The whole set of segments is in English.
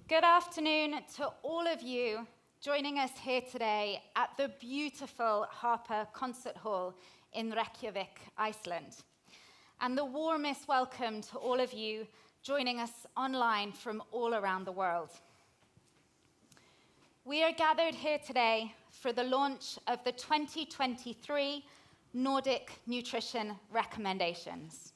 Good afternoon to all of you joining us here today at the beautiful Harpa Concert Hall in Reykjavik, Iceland. And the warmest welcome to all of you joining us online from all around the world. We are gathered here today for the launch of the 2023 Nordic Nutrition Recommendations.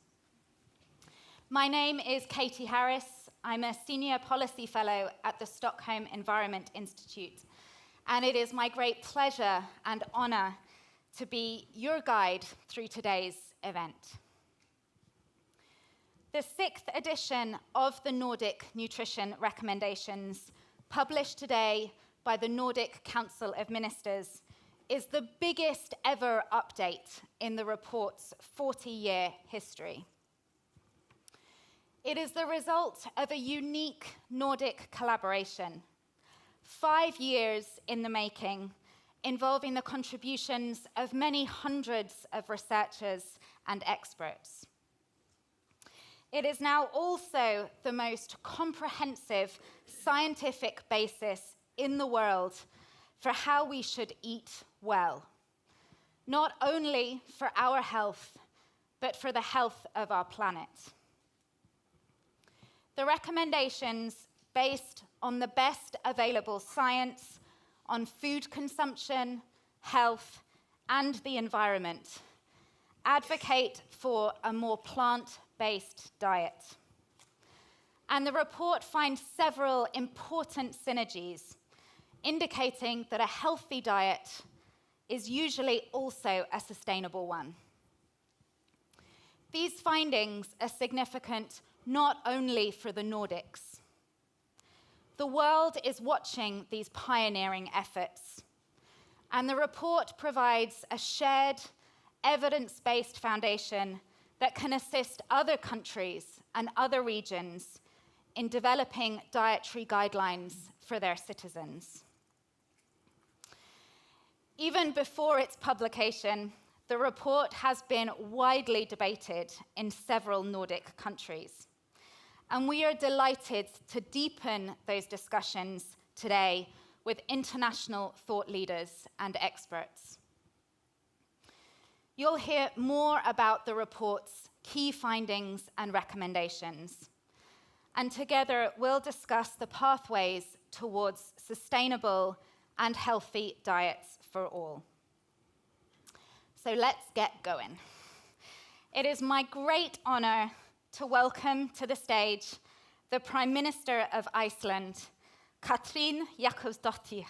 My name is Katie Harris. I'm a Senior Policy Fellow at the Stockholm Environment Institute, and it is my great pleasure and honor to be your guide through today's event. The 6th edition of the Nordic Nutrition Recommendations, published today by the Nordic Council of Ministers, is the biggest ever update in the report's 40-year history. It is the result of a unique Nordic collaboration, 5 years in the making, involving the contributions of many hundreds of researchers and experts. It is now also the most comprehensive scientific basis in the world for how we should eat well, not only for our health, but for the health of our planet. The recommendations, based on the best available science on food consumption, health, and the environment, advocate for a more plant-based diet. And the report finds several important synergies, indicating that a healthy diet is usually also a sustainable one. These findings are significant not only for the Nordics. The world is watching these pioneering efforts, and the report provides a shared, evidence-based foundation that can assist other countries and other regions in developing dietary guidelines for their citizens. Even before its publication, the report has been widely debated in several Nordic countries. And we are delighted to deepen those discussions today with international thought leaders and experts. You'll hear more about the report's key findings and recommendations. And together, we'll discuss the pathways towards sustainable and healthy diets for all. So let's get going. It is my great honor to welcome to the stage the Prime Minister of Iceland, Katrín Jakobsdóttir.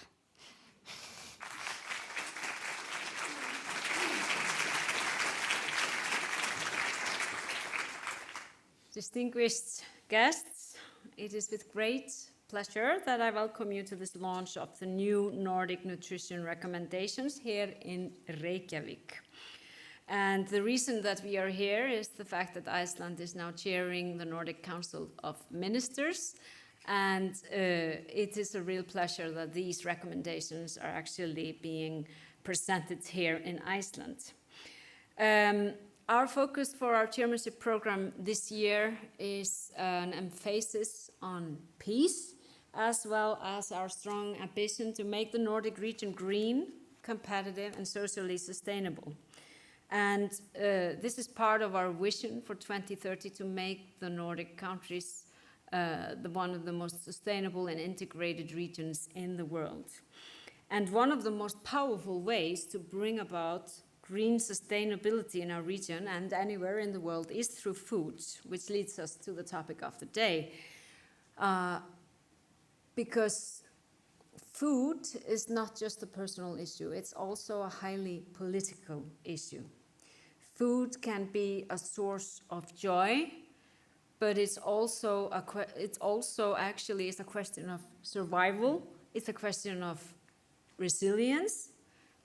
Distinguished guests, it is with great pleasure that I welcome you to this launch of the new Nordic Nutrition Recommendations here in Reykjavik. And the reason that we are here is the fact that Iceland is now chairing the Nordic Council of Ministers, and it is a real pleasure that these recommendations are actually being presented here in Iceland. Our focus for our chairmanship program this year is an emphasis on peace, as well as our strong ambition to make the Nordic region green, competitive, and socially sustainable. And this is part of our vision for 2030 to make the Nordic countries one of the most sustainable and integrated regions in the world. And one of the most powerful ways to bring about green sustainability in our region and anywhere in the world is through food, which leads us to the topic of the day. Because food is not just a personal issue, it's also a highly political issue. Food can be a source of joy, but it's also actually a question of survival. It's a question of resilience,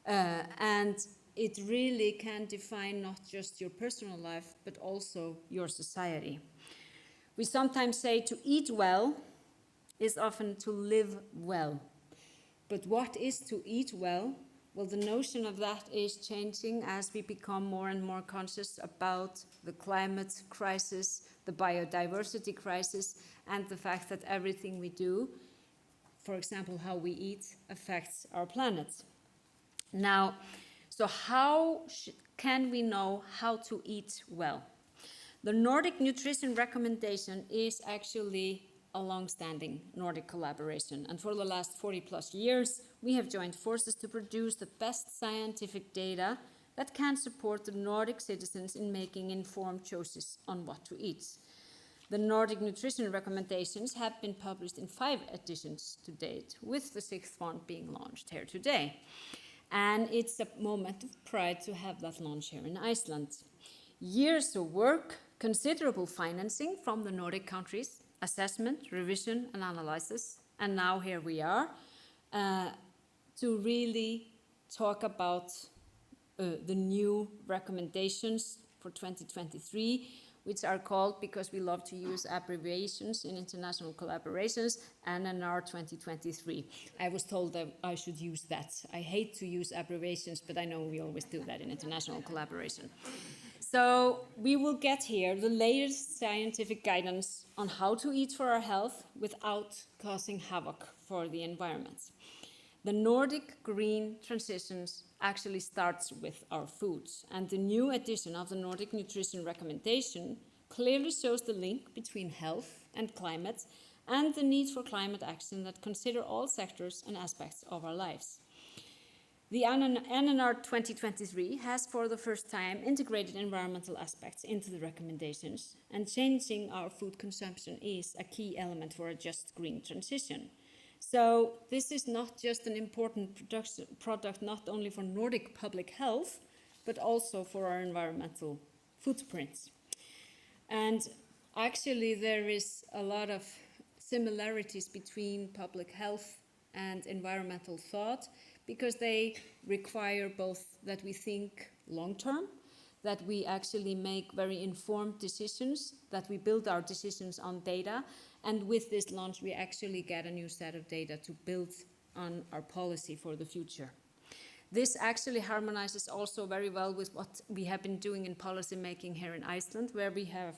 and it really can define not just your personal life, but also your society. We sometimes say to eat well is often to live well. But what is to eat well? Well, the notion of that is changing as we become more and more conscious about the climate crisis, the biodiversity crisis, and the fact that everything we do for example, how we eat affects our planet. Now, so how can we know how to eat well? The Nordic Nutrition Recommendation is actually a long-standing Nordic collaboration, and for the last 40 plus years, we have joined forces to produce the best scientific data that can support the Nordic citizens in making informed choices on what to eat. The Nordic Nutrition Recommendations have been published in 5 editions to date, with the 6th one being launched here today. And it's a moment of pride to have that launch here in Iceland. Years of work, considerable financing from the Nordic countries, assessment, revision, and analysis, and now here we are to really talk about the new recommendations for 2023, which are called, because we love to use abbreviations in international collaborations, NNR 2023. I was told that I should use that. I hate to use abbreviations, but I know we always do that in international collaboration. So we will get here the latest scientific guidance on how to eat for our health without causing havoc for the environment. The Nordic green transitions actually starts with our foods, and the new edition of the Nordic Nutrition Recommendation clearly shows the link between health and climate and the need for climate action that consider all sectors and aspects of our lives. The NNR 2023 has for the first time integrated environmental aspects into the recommendations, and changing our food consumption is a key element for a just green transition. So this is not just an important product not only for Nordic public health, but also for our environmental footprints. And actually there is a lot of similarities between public health and environmental thought, because they require both that we think long-term, that we actually make very informed decisions, that we build our decisions on data, and with this launch we actually get a new set of data to build on our policy for the future. This actually harmonizes also very well with what we have been doing in policy making here in Iceland, where we have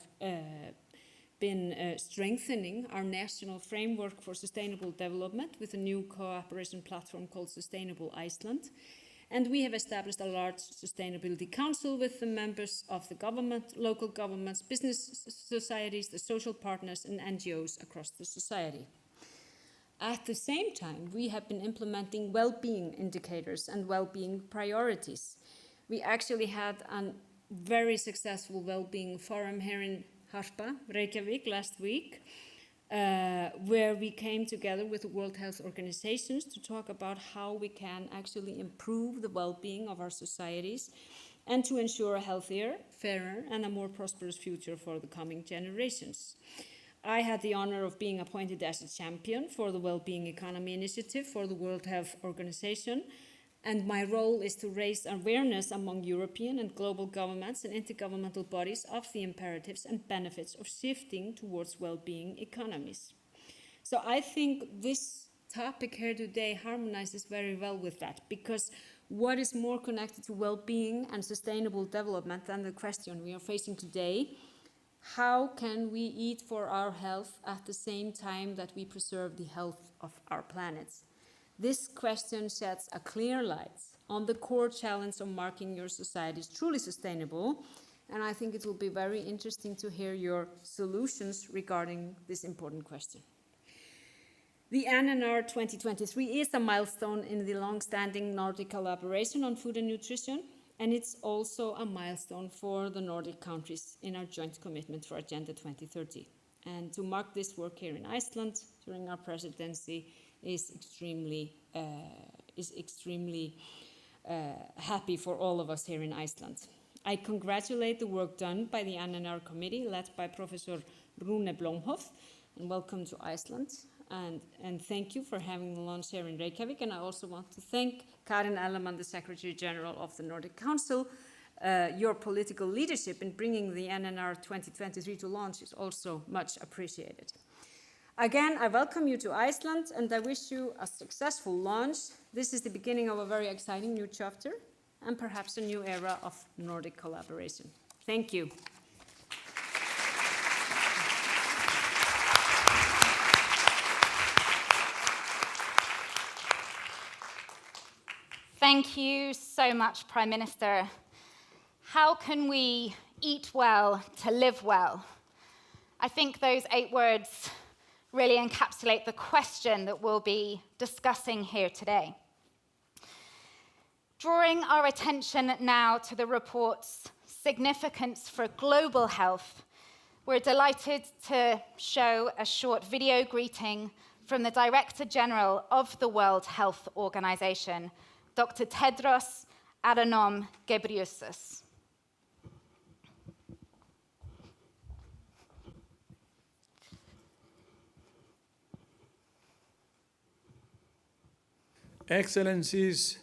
been strengthening our national framework for sustainable development with a new cooperation platform called Sustainable Iceland. And we have established a large sustainability council with the members of the government, local governments, business societies, the social partners, and NGOs across the society. At the same time, we have been implementing well-being indicators and well-being priorities. We actually had a very successful well-being forum here in Harpa, Reykjavik, last week, where we came together with the World Health Organizations to talk about how we can actually improve the well-being of our societies and to ensure a healthier, fairer, and a more prosperous future for the coming generations. I had the honor of being appointed as a champion for the Well-Being Economy Initiative for the World Health Organization, and my role is to raise awareness among European and global governments and intergovernmental bodies of the imperatives and benefits of shifting towards well-being economies. So I think this topic here today harmonizes very well with that, because what is more connected to well-being and sustainable development than the question we are facing today? How can we eat for our health at the same time that we preserve the health of our planet? This question sheds a clear light on the core challenge of making your societies truly sustainable, and I think it will be very interesting to hear your solutions regarding this important question. The NNR 2023 is a milestone in the long-standing Nordic collaboration on food and nutrition, and it's also a milestone for the Nordic countries in our joint commitment for Agenda 2030. And to mark this work here in Iceland during our presidency is extremely happy for all of us here in Iceland. I congratulate the work done by the NNR committee led by Professor Rune Blomhoff, and welcome to Iceland. And thank you for having the launch here in Reykjavik. And I also want to thank Karin Ellemann, the Secretary General of the Nordic Council. Your political leadership in bringing the NNR 2023 to launch is also much appreciated. Again, I welcome you to Iceland and I wish you a successful launch. This is the beginning of a very exciting new chapter and perhaps a new era of Nordic collaboration. Thank you. Thank you so much, Prime Minister. How can we eat well to live well? I think those 8 words really encapsulate the question that we'll be discussing here today. Drawing our attention now to the report's significance for global health, we're delighted to show a short video greeting from the Director General of the World Health Organization, Dr. Tedros Adhanom Ghebreyesus. Excellencies,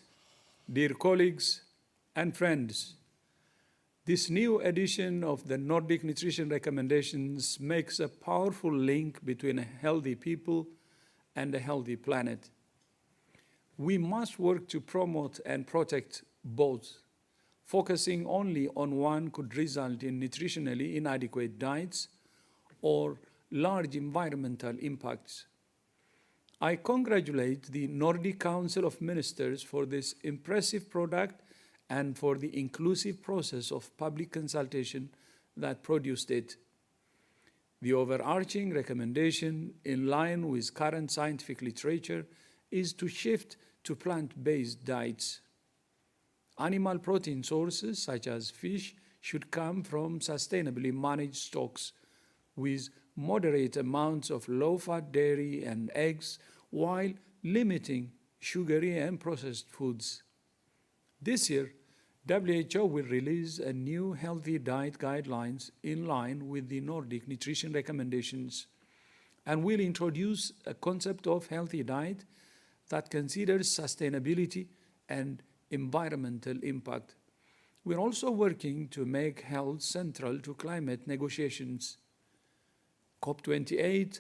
dear colleagues and friends, this new edition of the Nordic Nutrition Recommendations makes a powerful link between a healthy people and a healthy planet. We must work to promote and protect both. Focusing only on one could result in nutritionally inadequate diets or large environmental impacts. I congratulate the Nordic Council of Ministers for this impressive product and for the inclusive process of public consultation that produced it. The overarching recommendation, in line with current scientific literature, is to shift to plant-based diets. Animal protein sources, such as fish, should come from sustainably managed stocks with moderate amounts of low-fat dairy and eggs, while limiting sugary and processed foods. This year, WHO will release a new healthy diet guidelines in line with the Nordic Nutrition Recommendations, and will introduce a concept of healthy diet that considers sustainability and environmental impact. We're also working to make health central to climate negotiations. COP28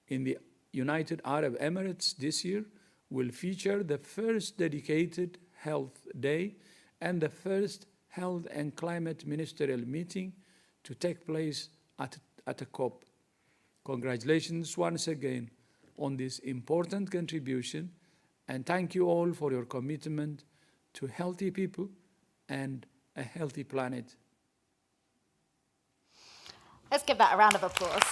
in the United Arab Emirates this year will feature the first dedicated health day and the first health and climate ministerial meeting to take place at a COP. Congratulations once again on this important contribution, and thank you all for your commitment to healthy people and a healthy planet. Let's give that a round of applause.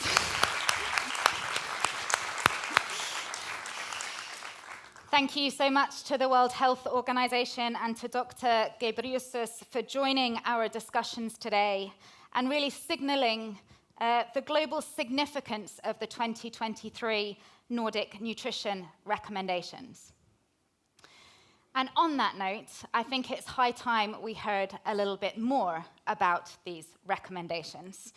Thank you so much to the World Health Organization and to Dr. Ghebreyesus for joining our discussions today and really signaling the global significance of the 2023 Nordic Nutrition Recommendations. And on that note, I think it's high time we heard a little bit more about these recommendations.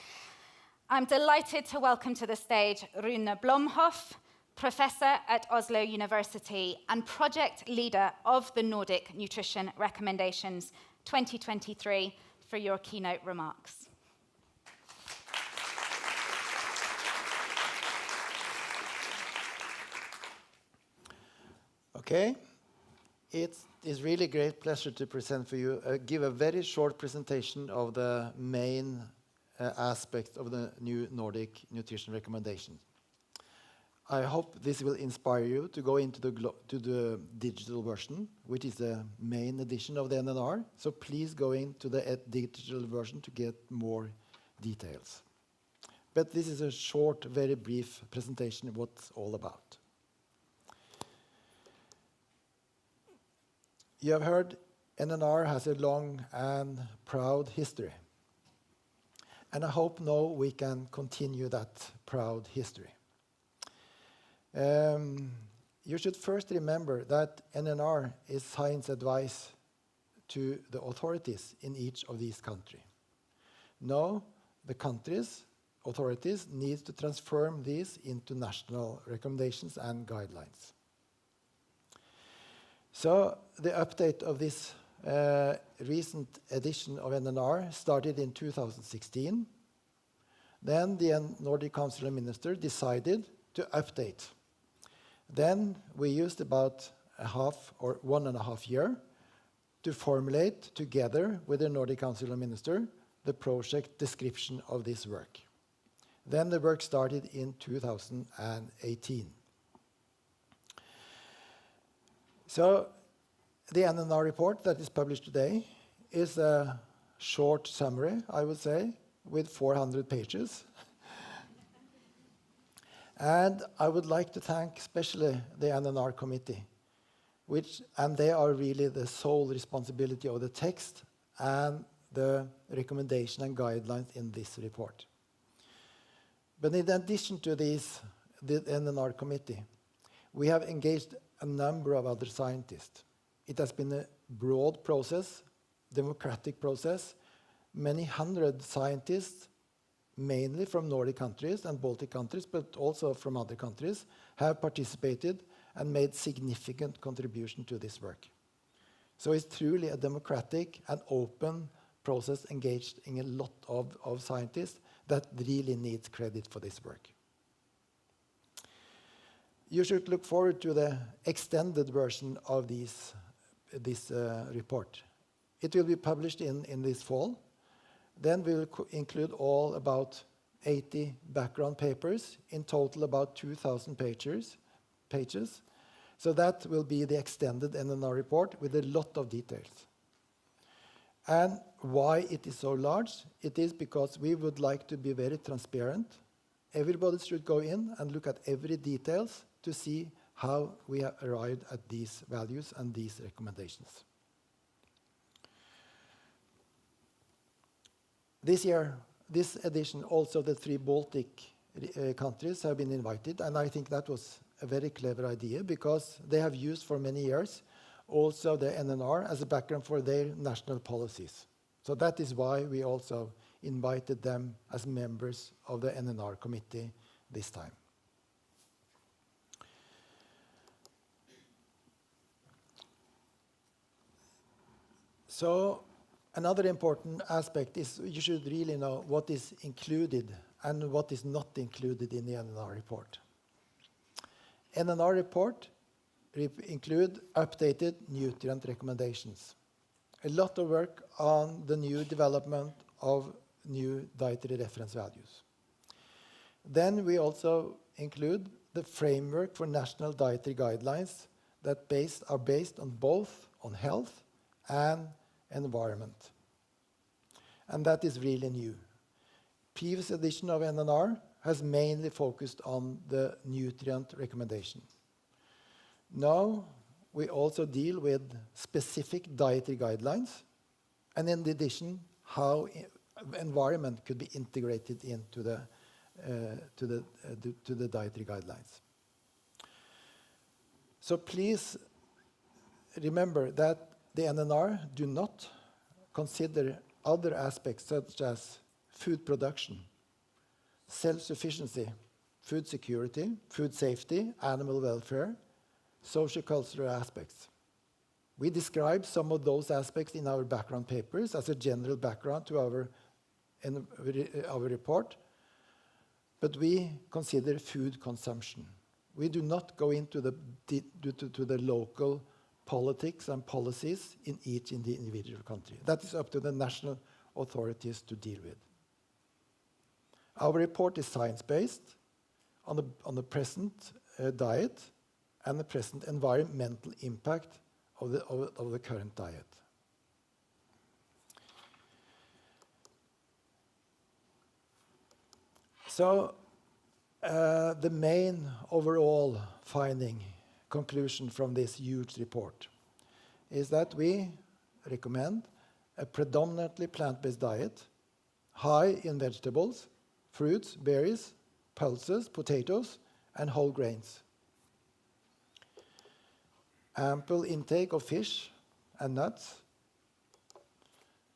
I'm delighted to welcome to the stage Rune Blomhoff, Professor at Oslo University and Project Leader of the Nordic Nutrition Recommendations 2023, for your keynote remarks. Okay. It is really great pleasure to present for you, give a very short presentation of the main aspects of the new Nordic Nutrition Recommendations. I hope this will inspire you to go into the digital version, which is the main edition of the NNR. So please go into the digital version to get more details. But this is a short, very brief presentation of what it's all about. You have heard NNR has a long and proud history. And I hope now we can continue that proud history. You should first remember that NNR is science advice to the authorities in each of these countries. Now, the authorities need to transform these into national recommendations and guidelines. So, the update of this recent edition of NNR started in 2016. Then the Nordic Council of Ministers decided to update. Then we used about 1.5 years to formulate together with the Nordic Council of Ministers the project description of this work. Then the work started in 2018. So The NNR report that is published today is a short summary, I would say, with 400 pages. And I would like to thank especially the NNR committee, and they are really the sole responsibility of the text and the recommendation and guidelines in this report. But in addition to these, the NNR committee, we have engaged a number of other scientists. It has been a broad process, democratic process. Many hundred scientists, mainly from Nordic countries and Baltic countries, but also from other countries, have participated and made significant contribution to this work. So it's truly a democratic and open process engaged in a lot of scientists that really needs credit for this work. You should look forward to the extended version of this report. It will be published in this fall. Then we will include all about 80 background papers, in total about 2,000 pages. So that will be the extended NNR report with a lot of details. And why it is so large? It is because we would like to be very transparent. Everybody should go in and look at every details to see how we have arrived at these values and these recommendations. This year, this edition, also the 3 Baltic countries have been invited, and I think that was a very clever idea because they have used for many years also the NNR as a background for their national policies. So that is why we also invited them as members of the NNR committee this time. So another important aspect is you should really know what is included and what is not included in the NNR report. NNR report include updated nutrient recommendations. A lot of work on the new development of new dietary reference values. Then we also include the framework for national dietary guidelines that are based on both on health and environment. And that is really new. Previous edition of NNR has mainly focused on the nutrient recommendation. Now we also deal with specific dietary guidelines, and in addition, how environment could be integrated into the dietary guidelines. So please remember that the NNR do not consider other aspects such as food production, self-sufficiency, food security, food safety, animal welfare, socio-cultural aspects. We describe some of those aspects in our background papers as a general background to our report, but we consider food consumption. We do not go into the local politics and policies in each individual country. That is up to the national authorities to deal with. Our report is science-based on the present diet and the present environmental impact of the current diet. So the main overall conclusion from this huge report is that we recommend a predominantly plant-based diet, high in vegetables, fruits, berries, pulses, potatoes, and whole grains. Ample intake of fish and nuts,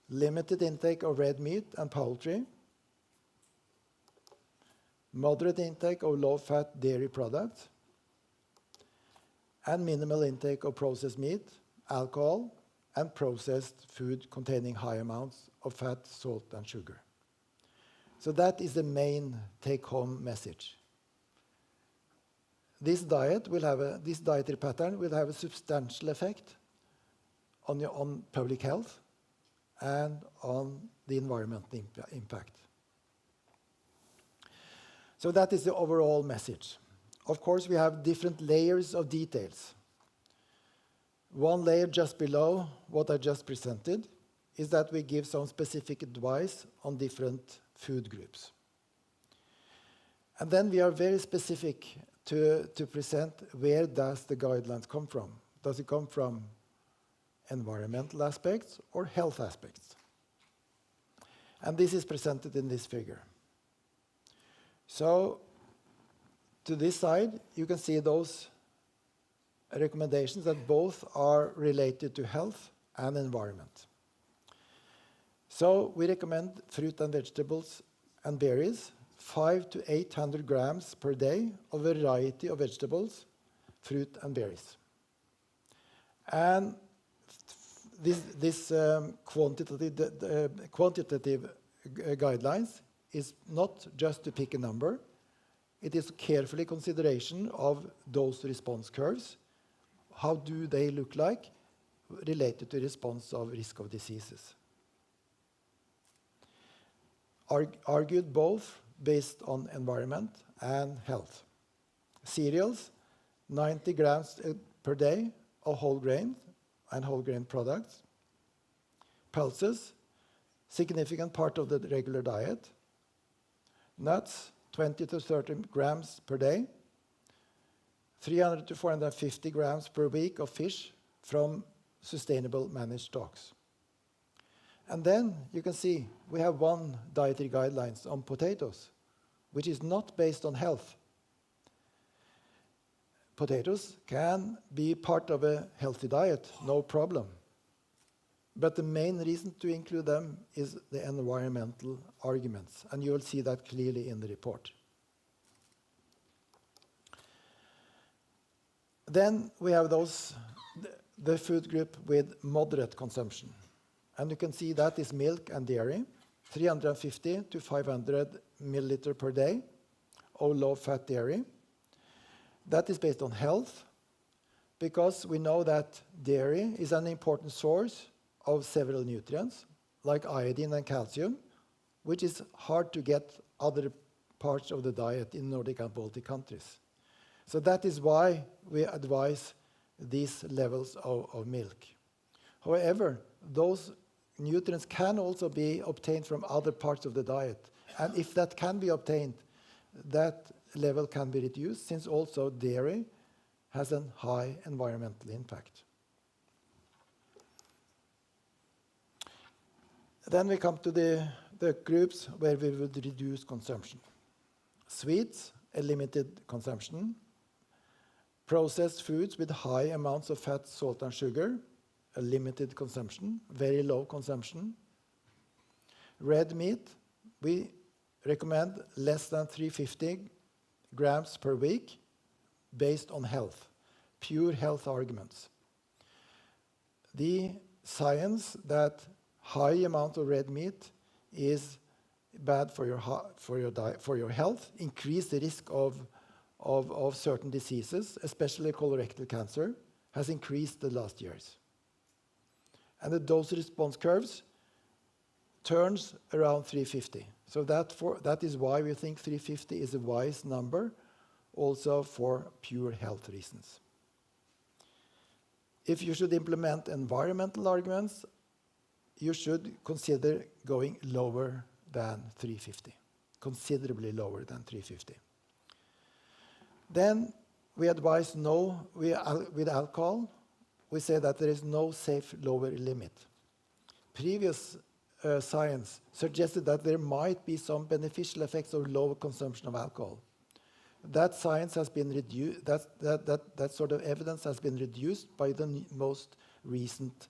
limited intake of red meat and poultry, moderate intake of low-fat dairy products, and minimal intake of processed meat, alcohol, and processed food containing high amounts of fat, salt, and sugar. So that is the main take-home message. This dietary pattern will have a substantial effect on public health and on the environmental impact. So that is the overall message. Of course, we have different layers of details. One layer just below what I just presented is that we give some specific advice on different food groups. And then we are very specific to present where does the guidelines come from. Does it come from environmental aspects or health aspects? And this is presented in this figure. So to this side, you can see those recommendations that both are related to health and environment. So we recommend fruit and vegetables and berries, 500 to 800 grams per day of a variety of vegetables, fruit and berries. And this quantitative guidelines is not just to pick a number. It is carefully consideration of dose response curves. How do they look like related to response of risk of diseases? Argued both based on environment and health. Cereals, 90 grams per day of whole grain and whole grain products. Pulses, significant part of the regular diet. Nuts, 20 to 30 grams per day. 300 to 450 grams per week of fish from sustainable managed stocks. And then you can see we have one dietary guidelines on potatoes, which is not based on health. Potatoes can be part of a healthy diet, no problem. But the main reason to include them is the environmental arguments, and you will see that clearly in the report. Then we have the food group with moderate consumption. And you can see that is milk and dairy, 350 to 500 milliliter per day of low-fat dairy. That is based on health, because we know that dairy is an important source of several nutrients, like iodine and calcium, which is hard to get other parts of the diet in Nordic and Baltic countries. So that is why we advise these levels of milk. However, those nutrients can also be obtained from other parts of the diet. And if that can be obtained, that level can be reduced, since also dairy has a high environmental impact. Then we come to the groups where we would reduce consumption. Sweets, a limited consumption. Processed foods with high amounts of fat, salt, and sugar, a limited consumption, very low consumption. Red meat, we recommend less than 350 grams per week based on health, pure health arguments. The science that high amount of red meat is bad for your health, increase the risk of certain diseases, especially colorectal cancer, has increased the last years. And the dose response curves turns around 350. So that is why we think 350 is a wise number, also for pure health reasons. If you should implement environmental arguments, you should consider going lower than 350, considerably lower than 350. Then we advise with alcohol, we say that there is no safe lower limit. Previous science suggested that there might be some beneficial effects of lower consumption of alcohol. That science has been reduced, that sort of evidence has been reduced by the most recent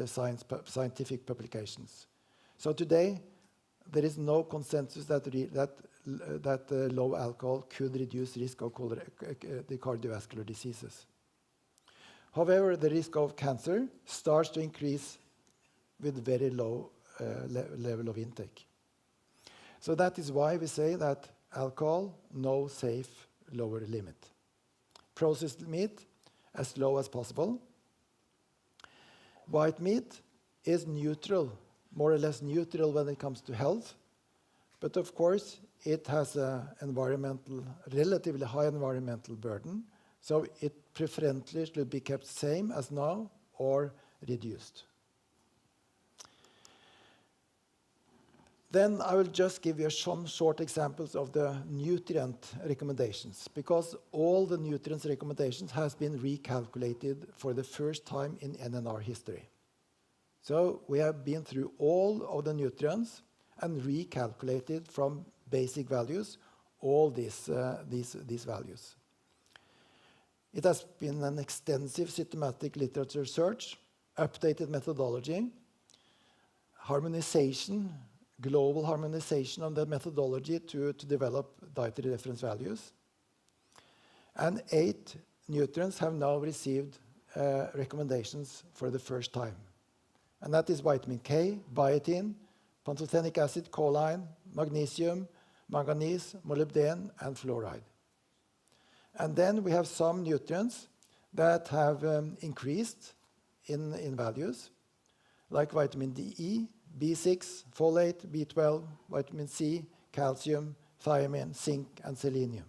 scientific publications. So today, there is no consensus that low alcohol could reduce risk of the cardiovascular diseases. However, the risk of cancer starts to increase with very low level of intake. So that is why we say that alcohol, no safe lower limit. Processed meat, as low as possible. White meat is neutral, more or less neutral when it comes to health. But of course, it has a relatively high environmental burden. So it preferentially should be kept same as now or reduced. Then I will just give you some short examples of the nutrient recommendations, because all the nutrients recommendations has been recalculated for the first time in NNR history. So we have been through all of the nutrients and recalculated from basic values all these values. It has been an extensive systematic literature search, updated methodology, harmonization, global harmonization of the methodology to develop dietary reference values. And 8 nutrients have now received recommendations for the first time. And that is vitamin K, biotin, pantothenic acid, choline, magnesium, manganese, molybdenum, and fluoride. And then we have some nutrients that have increased in values, like vitamin D, B6, folate, B12, vitamin C, calcium, thiamine, zinc, and selenium.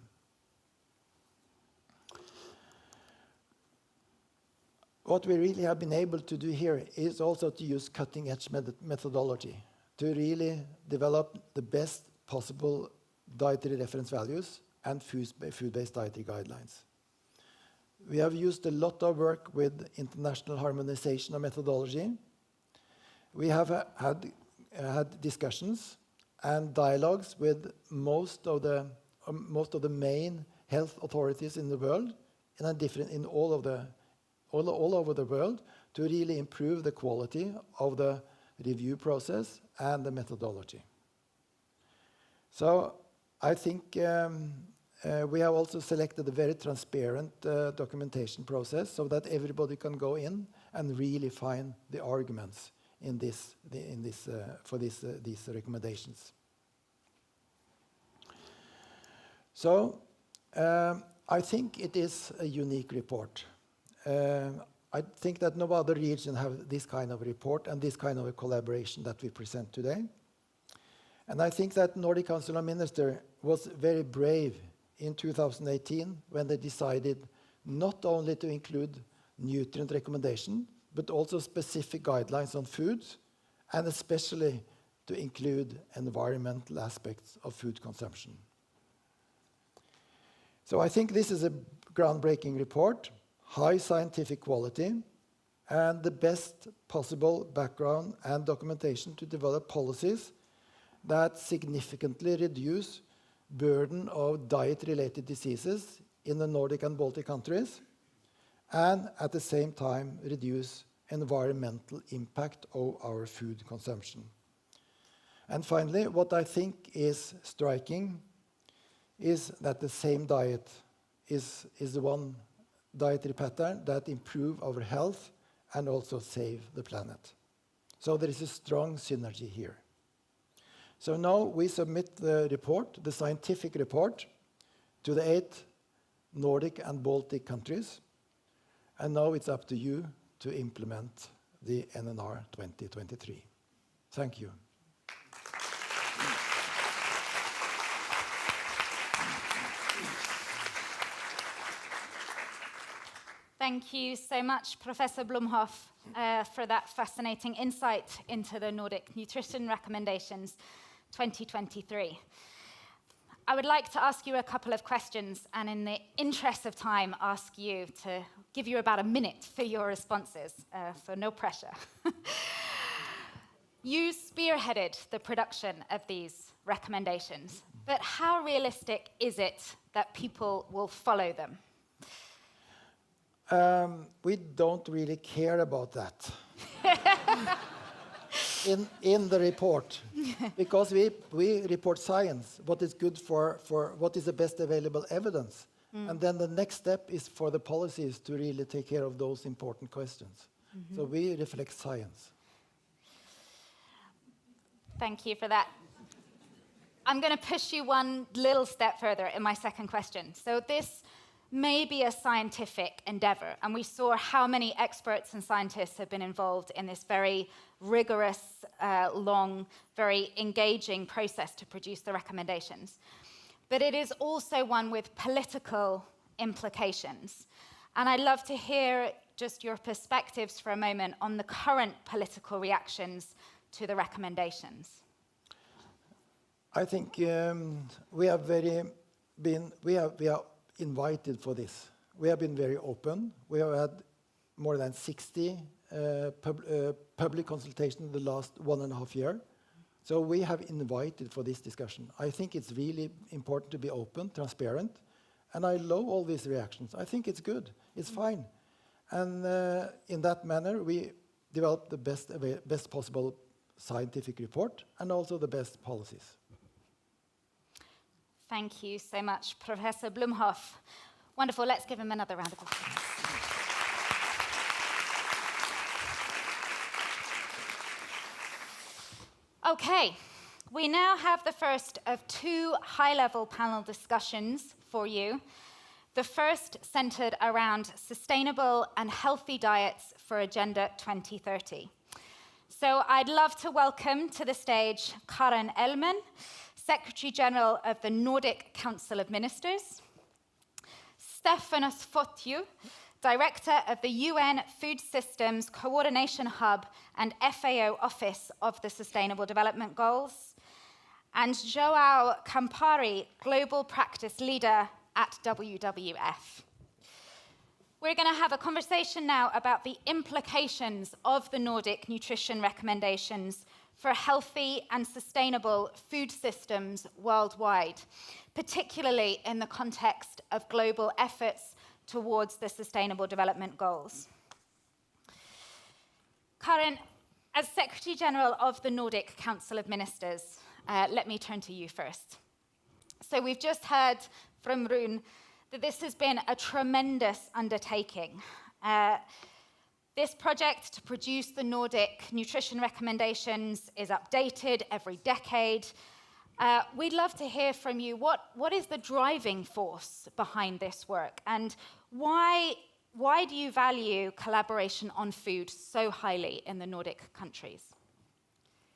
What we really have been able to do here is also to use cutting-edge methodology to really develop the best possible dietary reference values and food-based dietary guidelines. We have used a lot of work with international harmonization of methodology. We have had discussions and dialogues with most of the main health authorities in the world, all over the world, to really improve the quality of the review process and the methodology. So I think we have also selected a very transparent documentation process so that everybody can go in and really find the arguments for these recommendations. So I think it is a unique report. I think that no other region have this kind of report and this kind of a collaboration that we present today. And I think that Nordic Council of Ministers was very brave in 2018 when they decided not only to include nutrient recommendation, but also specific guidelines on foods, and especially to include environmental aspects of food consumption. So I think this is a groundbreaking report, high scientific quality, and the best possible background and documentation to develop policies that significantly reduce burden of diet-related diseases in the Nordic and Baltic countries, and at the same time reduce environmental impact of our food consumption. And finally, what I think is striking is that the same diet is the one dietary pattern that improve our health and also save the planet. So there is a strong synergy here. So now we submit the report, the scientific report, to the 8 Nordic and Baltic countries. And now it's up to you to implement the NNR 2023. Thank you. Thank you so much, Professor Blomhoff, for that fascinating insight into the Nordic Nutrition Recommendations 2023. I would like to ask you a couple of questions, and in the interest of time, ask you to give you about a minute for your responses, so no pressure. You spearheaded the production of these recommendations, but how realistic is it that people will follow them? We don't really care about that in the report, because we report science, what is good for what is the best available evidence. And then the next step is for the policies to really take care of those important questions. So we reflect science. Thank you for that. I'm going to push you one little step further in my second question. So this may be a scientific endeavor, and we saw how many experts and scientists have been involved in this very rigorous, long, very engaging process to produce the recommendations. But it is also one with political implications. And I'd love to hear just your perspectives for a moment on the current political reactions to the recommendations. I think we are invited for this. We have been very open. We have had more than 60 public consultations in the last 1.5 years. So we have invited for this discussion. I think it's really important to be open, transparent, and I love all these reactions. I think it's good. It's fine. And in that manner, we developed the best possible scientific report and also the best policies. Thank you so much, Professor Blumhoff. Wonderful. Let's give him another round of applause. Okay, we now have the first of 2 high-level panel discussions for you. The first centered around sustainable and healthy diets for Agenda 2030. So I'd love to welcome to the stage Karen Elman, Secretary General of the Nordic Council of Ministers, Stefanos Fotiou, Director of the UN Food Systems Coordination Hub and FAO Office of the Sustainable Development Goals, and João Campari, Global Practice Leader at WWF. We're going to have a conversation now about the implications of the Nordic Nutrition Recommendations for healthy and sustainable food systems worldwide, particularly in the context of global efforts towards the Sustainable Development Goals. Karen, as Secretary General of the Nordic Council of Ministers, let me turn to you first. So we've just heard from Rune that this has been a tremendous undertaking. This project to produce the Nordic Nutrition Recommendations is updated every decade. We'd love to hear from you. What is the driving force behind this work, and why do you value collaboration on food so highly in the Nordic countries?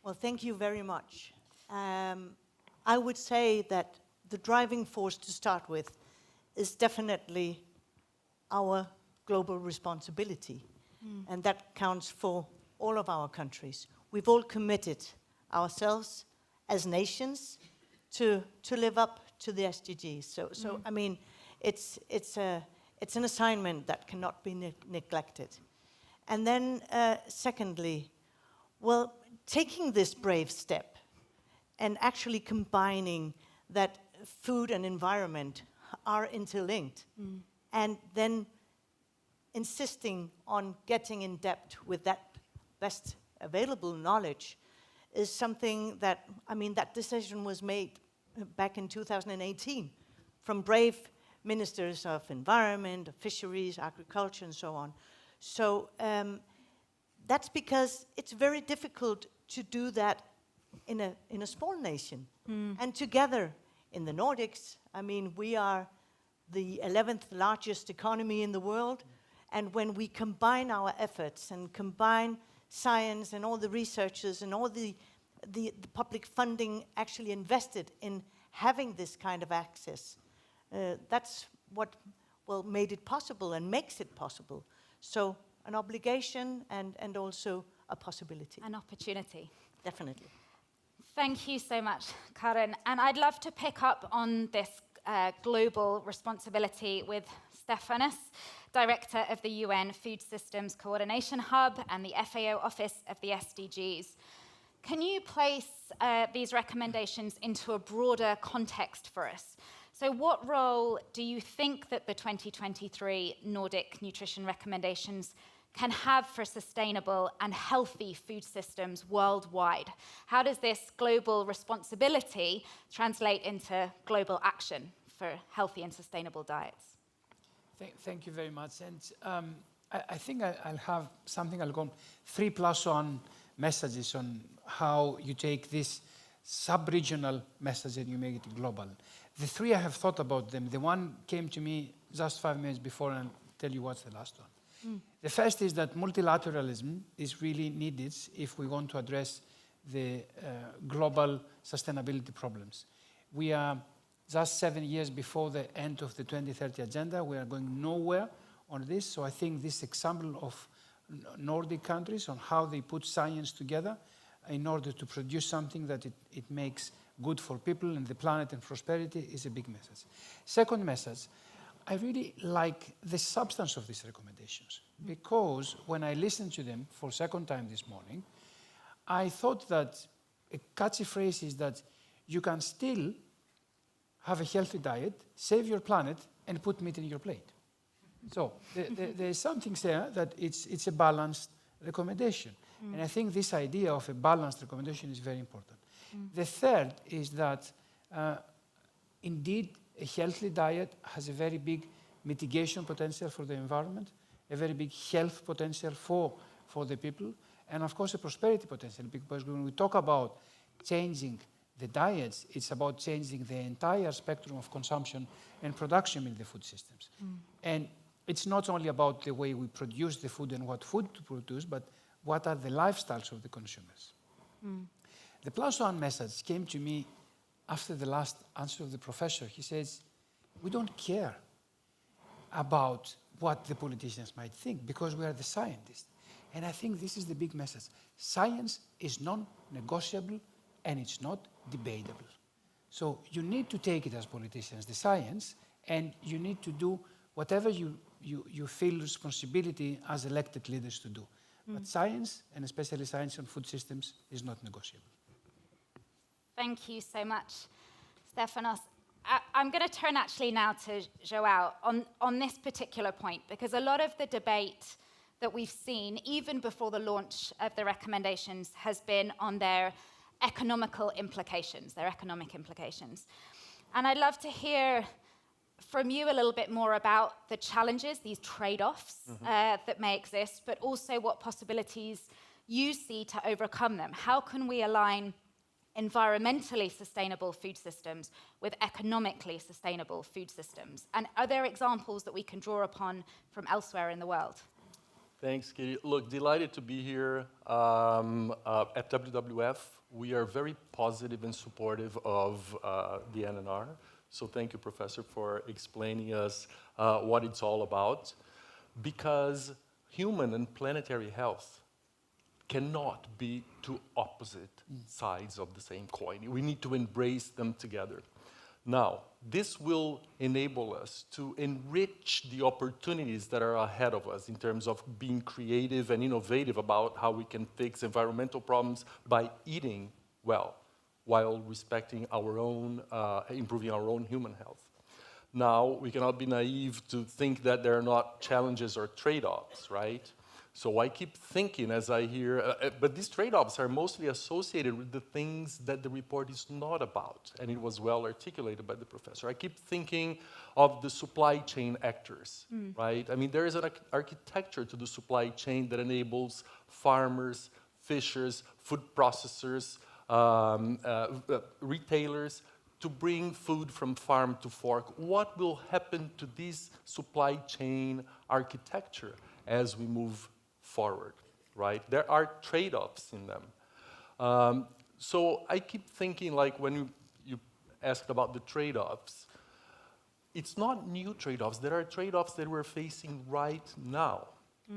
Well, thank you very much. I would say that the driving force to start with is definitely our global responsibility, and that counts for all of our countries. We've all committed ourselves as nations to live up to the SDGs. So I mean, it's an assignment that cannot be neglected. And then secondly, well, taking this brave step and actually combining that food and environment are interlinked, and then insisting on getting in depth with that best available knowledge is something that, I mean, that decision was made back in 2018 from brave ministers of environment, of fisheries, agriculture, and so on. So that's because it's very difficult to do that in a small nation. And together in the Nordics, I mean, we are the 11th largest economy in the world. And when we combine our efforts and combine science and all the researchers and all the public funding actually invested in having this kind of access, that's what, well, made it possible and makes it possible. So an obligation and also a possibility. An opportunity. Definitely. Thank you so much, Karen. And I'd love to pick up on this global responsibility with Stefanos, Director of the UN Food Systems Coordination Hub and the FAO Office of the SDGs. Can you place these recommendations into a broader context for us? So what role do you think that the 2023 Nordic Nutrition Recommendations can have for sustainable and healthy food systems worldwide? How does this global responsibility translate into global action for healthy and sustainable diets? Thank you very much. And I think I'll have something, I'll go 3+1 messages on how you take this sub-regional message and you make it global. The 3, I have thought about them. The one came to me just 5 minutes before, and I'll tell you what's the last one. The first is that multilateralism is really needed if we want to address the global sustainability problems. We are just 7 years before the end of the 2030 agenda. We are going nowhere on this. So I think this example of Nordic countries on how they put science together in order to produce something that it makes good for people and the planet and prosperity is a big message. Second message, I really like the substance of these recommendations, because when I listened to them for second time this morning, I thought that a catchy phrase is that you can still have a healthy diet, save your planet, and put meat in your plate. So there is something there that it's a balanced recommendation. And I think this idea of a balanced recommendation is very important. The third is that indeed a healthy diet has a very big mitigation potential for the environment, a very big health potential for the people, and of course a prosperity potential, because when we talk about changing the diets, it's about changing the entire spectrum of consumption and production in the food systems. And it's not only about the way we produce the food and what food to produce, but what are the lifestyles of the consumers. The plus one message came to me after the last answer of the professor. He says, we don't care about what the politicians might think because we are the scientists. And I think this is the big message. Science is non-negotiable and it's not debatable. So you need to take it as politicians, the science, and you need to do whatever you feel responsibility as elected leaders to do. But science, and especially science on food systems, is not negotiable. Thank you so much, Stefanos. I'm going to turn actually now to João on this particular point, because a lot of the debate that we've seen, even before the launch of the recommendations, has been on their economic implications. And I'd love to hear from you a little bit more about the challenges, these trade-offs that may exist, but also what possibilities you see to overcome them. How can we align environmentally sustainable food systems with economically sustainable food systems? And are there examples that we can draw upon from elsewhere in the world? Thanks, Katie. Look, delighted to be here at WWF. We are very positive and supportive of the NNR. So thank you, Professor, for explaining us what it's all about. Because human and planetary health cannot be two opposite sides of the same coin. We need to embrace them together. Now, this will enable us to enrich the opportunities that are ahead of us in terms of being creative and innovative about how we can fix environmental problems by eating well, while respecting our own, improving our own human health. Now, we cannot be naive to think that there are not challenges or trade-offs, right? So I keep thinking as I hear, but these trade-offs are mostly associated with the things that the report is not about, and it was well articulated by the professor. I keep thinking of the supply chain actors, right? I mean, there is an architecture to the supply chain that enables farmers, fishers, food processors, retailers to bring food from farm to fork. What will happen to this supply chain architecture as we move forward, right? There are trade-offs in them. So I keep thinking, like when you asked about the trade-offs, it's not new trade-offs. There are trade-offs that we're facing right now,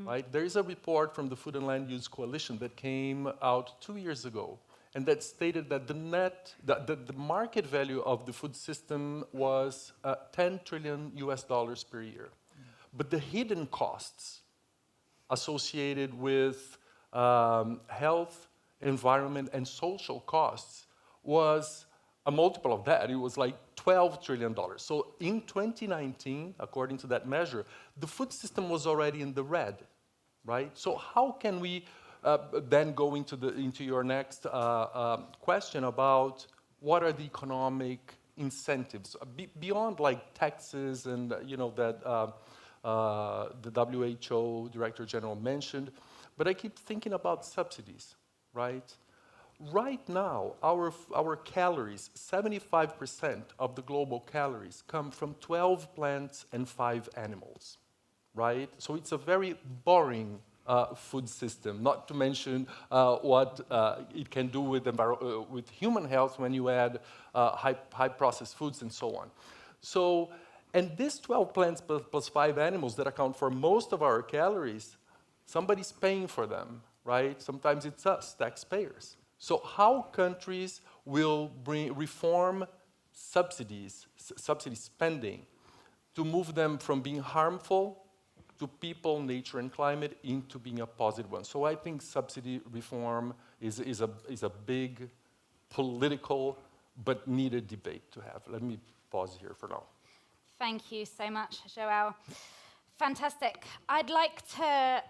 right? There is a report from the Food and Land Use Coalition that came out 2 years ago, and that stated that the market value of the food system was $10 trillion per year. But the hidden costs associated with health, environment, and social costs was a multiple of that. It was like $12 trillion. So in 2019, according to that measure, the food system was already in the red, right? So how can we then go into your next question about what are the economic incentives beyond like taxes and that the WHO Director General mentioned, but I keep thinking about subsidies, right? Right now, our calories, 75% of the global calories come from 12 plants and 5 animals, right? So it's a very boring food system, not to mention what it can do with human health when you add high processed foods and so on. So And these 12 plants plus 5 animals that account for most of our calories, somebody's paying for them, right? Sometimes it's us, taxpayers. So how countries will reform subsidy spending to move them from being harmful to people, nature, and climate into being a positive one. So I think subsidy reform is a big political but needed debate to have. Let me pause here for now. Thank you so much, João. Fantastic. I'd like to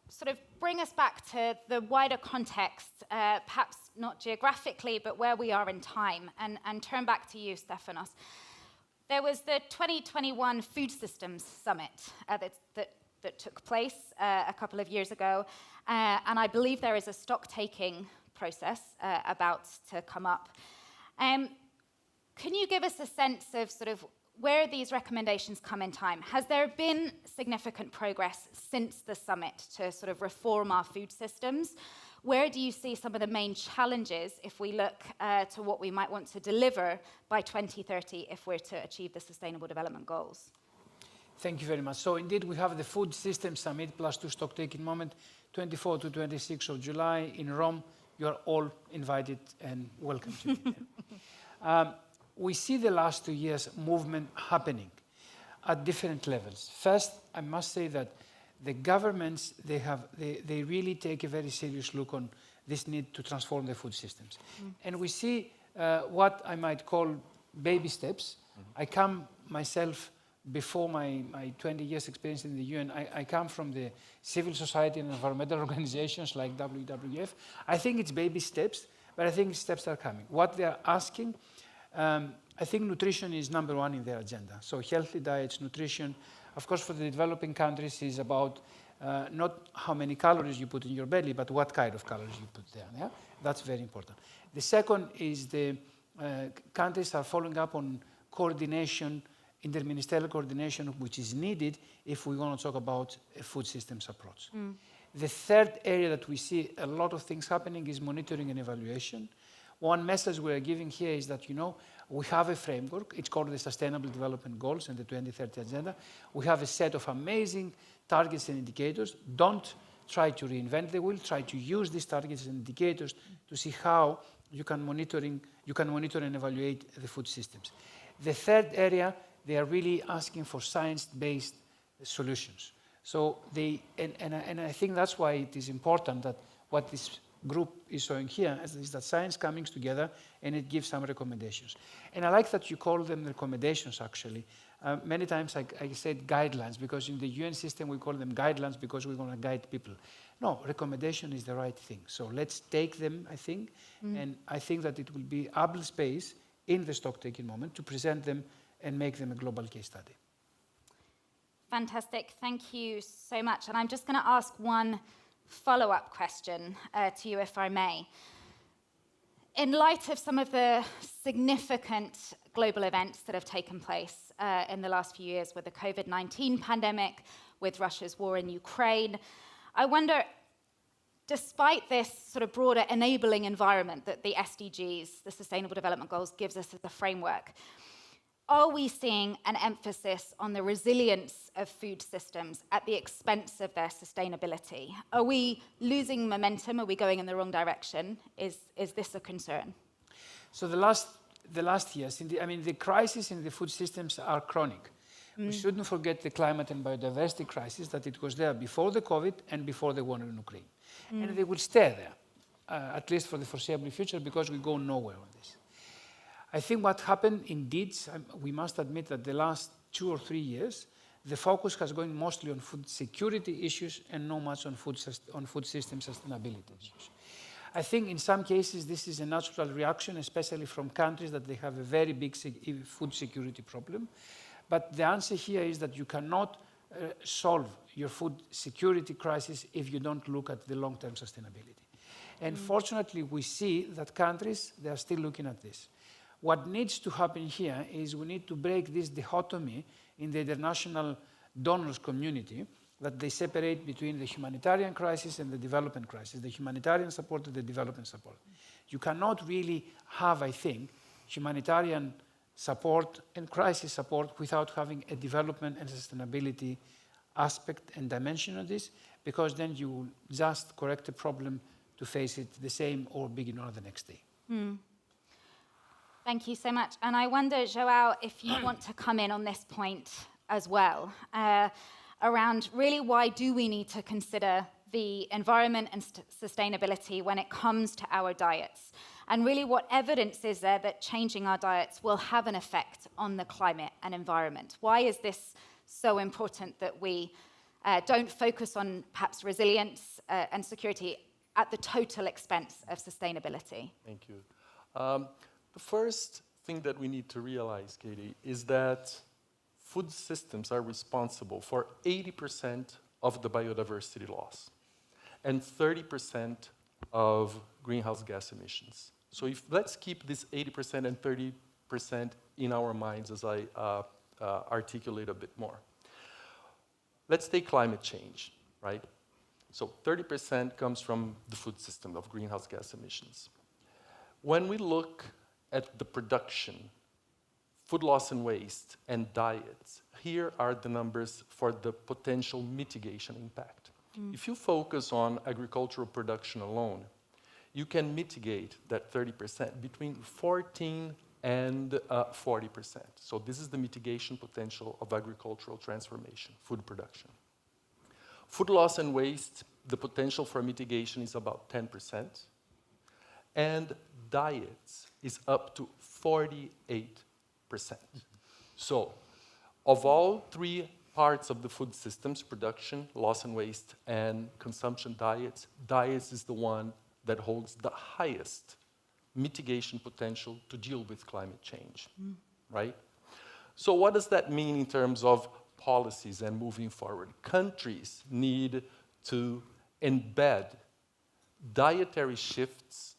sort of bring us back to the wider context, perhaps not geographically, but where we are in time, and turn back to you, Stefanos. There was the 2021 Food Systems Summit that took place a couple of years ago, and I believe there is a stock-taking process about to come up. Can you give us a sense of sort of where these recommendations come in time? Has there been significant progress since the summit to sort of reform our food systems? Where do you see some of the main challenges if we look to what we might want to deliver by 2030 if we're to achieve the Sustainable Development Goals? Thank you very much. So indeed, we have the Food Systems Summit plus 2 stock-taking moment, 24 to 26 of July in Rome. You are all invited and welcome to be there. We see the last 2 years movement happening at different levels. First, I must say that the governments, they really take a very serious look on this need to transform the food systems. And we see what I might call baby steps. I come myself, before my 20 years experience in the UN, I come from the civil society and environmental organizations like WWF. I think it's baby steps, but I think steps are coming. What they're asking, I think nutrition is number one in their agenda. So healthy diets, nutrition, of course for the developing countries is about not how many calories you put in your belly, but what kind of calories you put there. Yeah? That's very important. The second is the countries are following up on coordination, interministerial coordination, which is needed if we want to talk about a food systems approach. The third area that we see a lot of things happening is monitoring and evaluation. One message we're giving here is that, we have a framework. It's called the Sustainable Development Goals and the 2030 Agenda. We have a set of amazing targets and indicators. Don't try to reinvent the wheel. Try to use these targets and indicators to see how you can monitor and evaluate the food systems. The third area, they are really asking for science-based solutions. So and I think that's why it is important that what this group is showing here is that science coming together and it gives some recommendations. And I like that you call them recommendations, actually. Many times I said guidelines, because in the UN system we call them guidelines because we want to guide people. No, recommendation is the right thing. So let's take them, I think, and I think that it will be ample space in the stock-taking moment to present them and make them a global case study. Fantastic. Thank you so much. And I'm just going to ask one follow-up question to you, if I may. In light of some of the significant global events that have taken place in the last few years with the COVID-19 pandemic, with Russia's war in Ukraine, I wonder, despite this sort of broader enabling environment that the SDGs, the Sustainable Development Goals, gives us as a framework, are we seeing an emphasis on the resilience of food systems at the expense of their sustainability? Are we losing momentum? Are we going in the wrong direction? Is this a concern? So the last years, the crises in the food systems are chronic. We shouldn't forget the climate and biodiversity crisis, that it was there before the COVID and before the war in Ukraine. And they will stay there, at least for the foreseeable future, because we go nowhere on this. I think what happened indeed, we must admit that the last 2 or 3 years, the focus has gone mostly on food security issues and not much on food system sustainability issues. I think in some cases this is a natural reaction, especially from countries that they have a very big food security problem. But the answer here is that you cannot solve your food security crisis if you don't look at the long-term sustainability. And fortunately, we see that countries, they are still looking at this. What needs to happen here is we need to break this dichotomy in the international donors community, that they separate between the humanitarian crisis and the development crisis, the humanitarian support and the development support. You cannot really have, I think, humanitarian support and crisis support without having a development and sustainability aspect and dimension of this, because then you will just correct the problem to face it the same or big enough the next day. Thank you so much. And I wonder, João, if you want to come in on this point as well, around really why do we need to consider the environment and sustainability when it comes to our diets? And really what evidence is there that changing our diets will have an effect on the climate and environment? Why is this so important that we don't focus on perhaps resilience and security at the total expense of sustainability? Thank you. The first thing that we need to realize, Katie, is that food systems are responsible for 80% of the biodiversity loss and 30% of greenhouse gas emissions. So let's keep this 80% and 30% in our minds as I articulate a bit more. Let's take climate change, right? So 30% comes from the food system of greenhouse gas emissions. When we look at the production, food loss and waste, and diets, here are the numbers for the potential mitigation impact. If you focus on agricultural production alone, you can mitigate that 30% between 14 and 40%. So this is the mitigation potential of agricultural transformation, food production. Food loss and waste, the potential for mitigation is about 10%. And diets is up to 48%. So of all three parts of the food systems, production, loss and waste, and consumption diets is the one that holds the highest mitigation potential to deal with climate change, right? So what does that mean in terms of policies and moving forward? Countries need to embed dietary shifts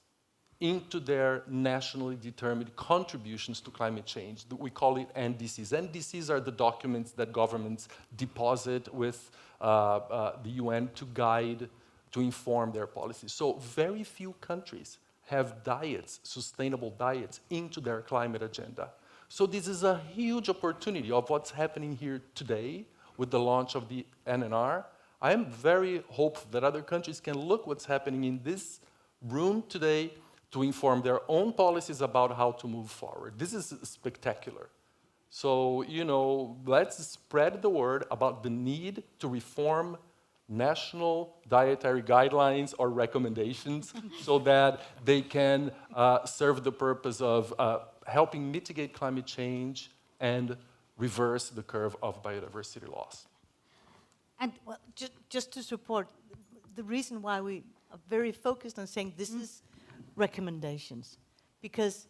into their nationally determined contributions to climate change. We call it NDCs. NDCs are the documents that governments deposit with the UN to guide, to inform their policies. So very few countries have diets, sustainable diets, into their climate agenda. So this is a huge opportunity of what's happening here today with the launch of the NNR. I am very hopeful that other countries can look what's happening in this room today to inform their own policies about how to move forward. This is spectacular. So, let's spread the word about the need to reform national dietary guidelines or recommendations so that they can serve the purpose of helping mitigate climate change and reverse the curve of biodiversity loss. And well, just to support, the reason why we are very focused on saying this is recommendations, because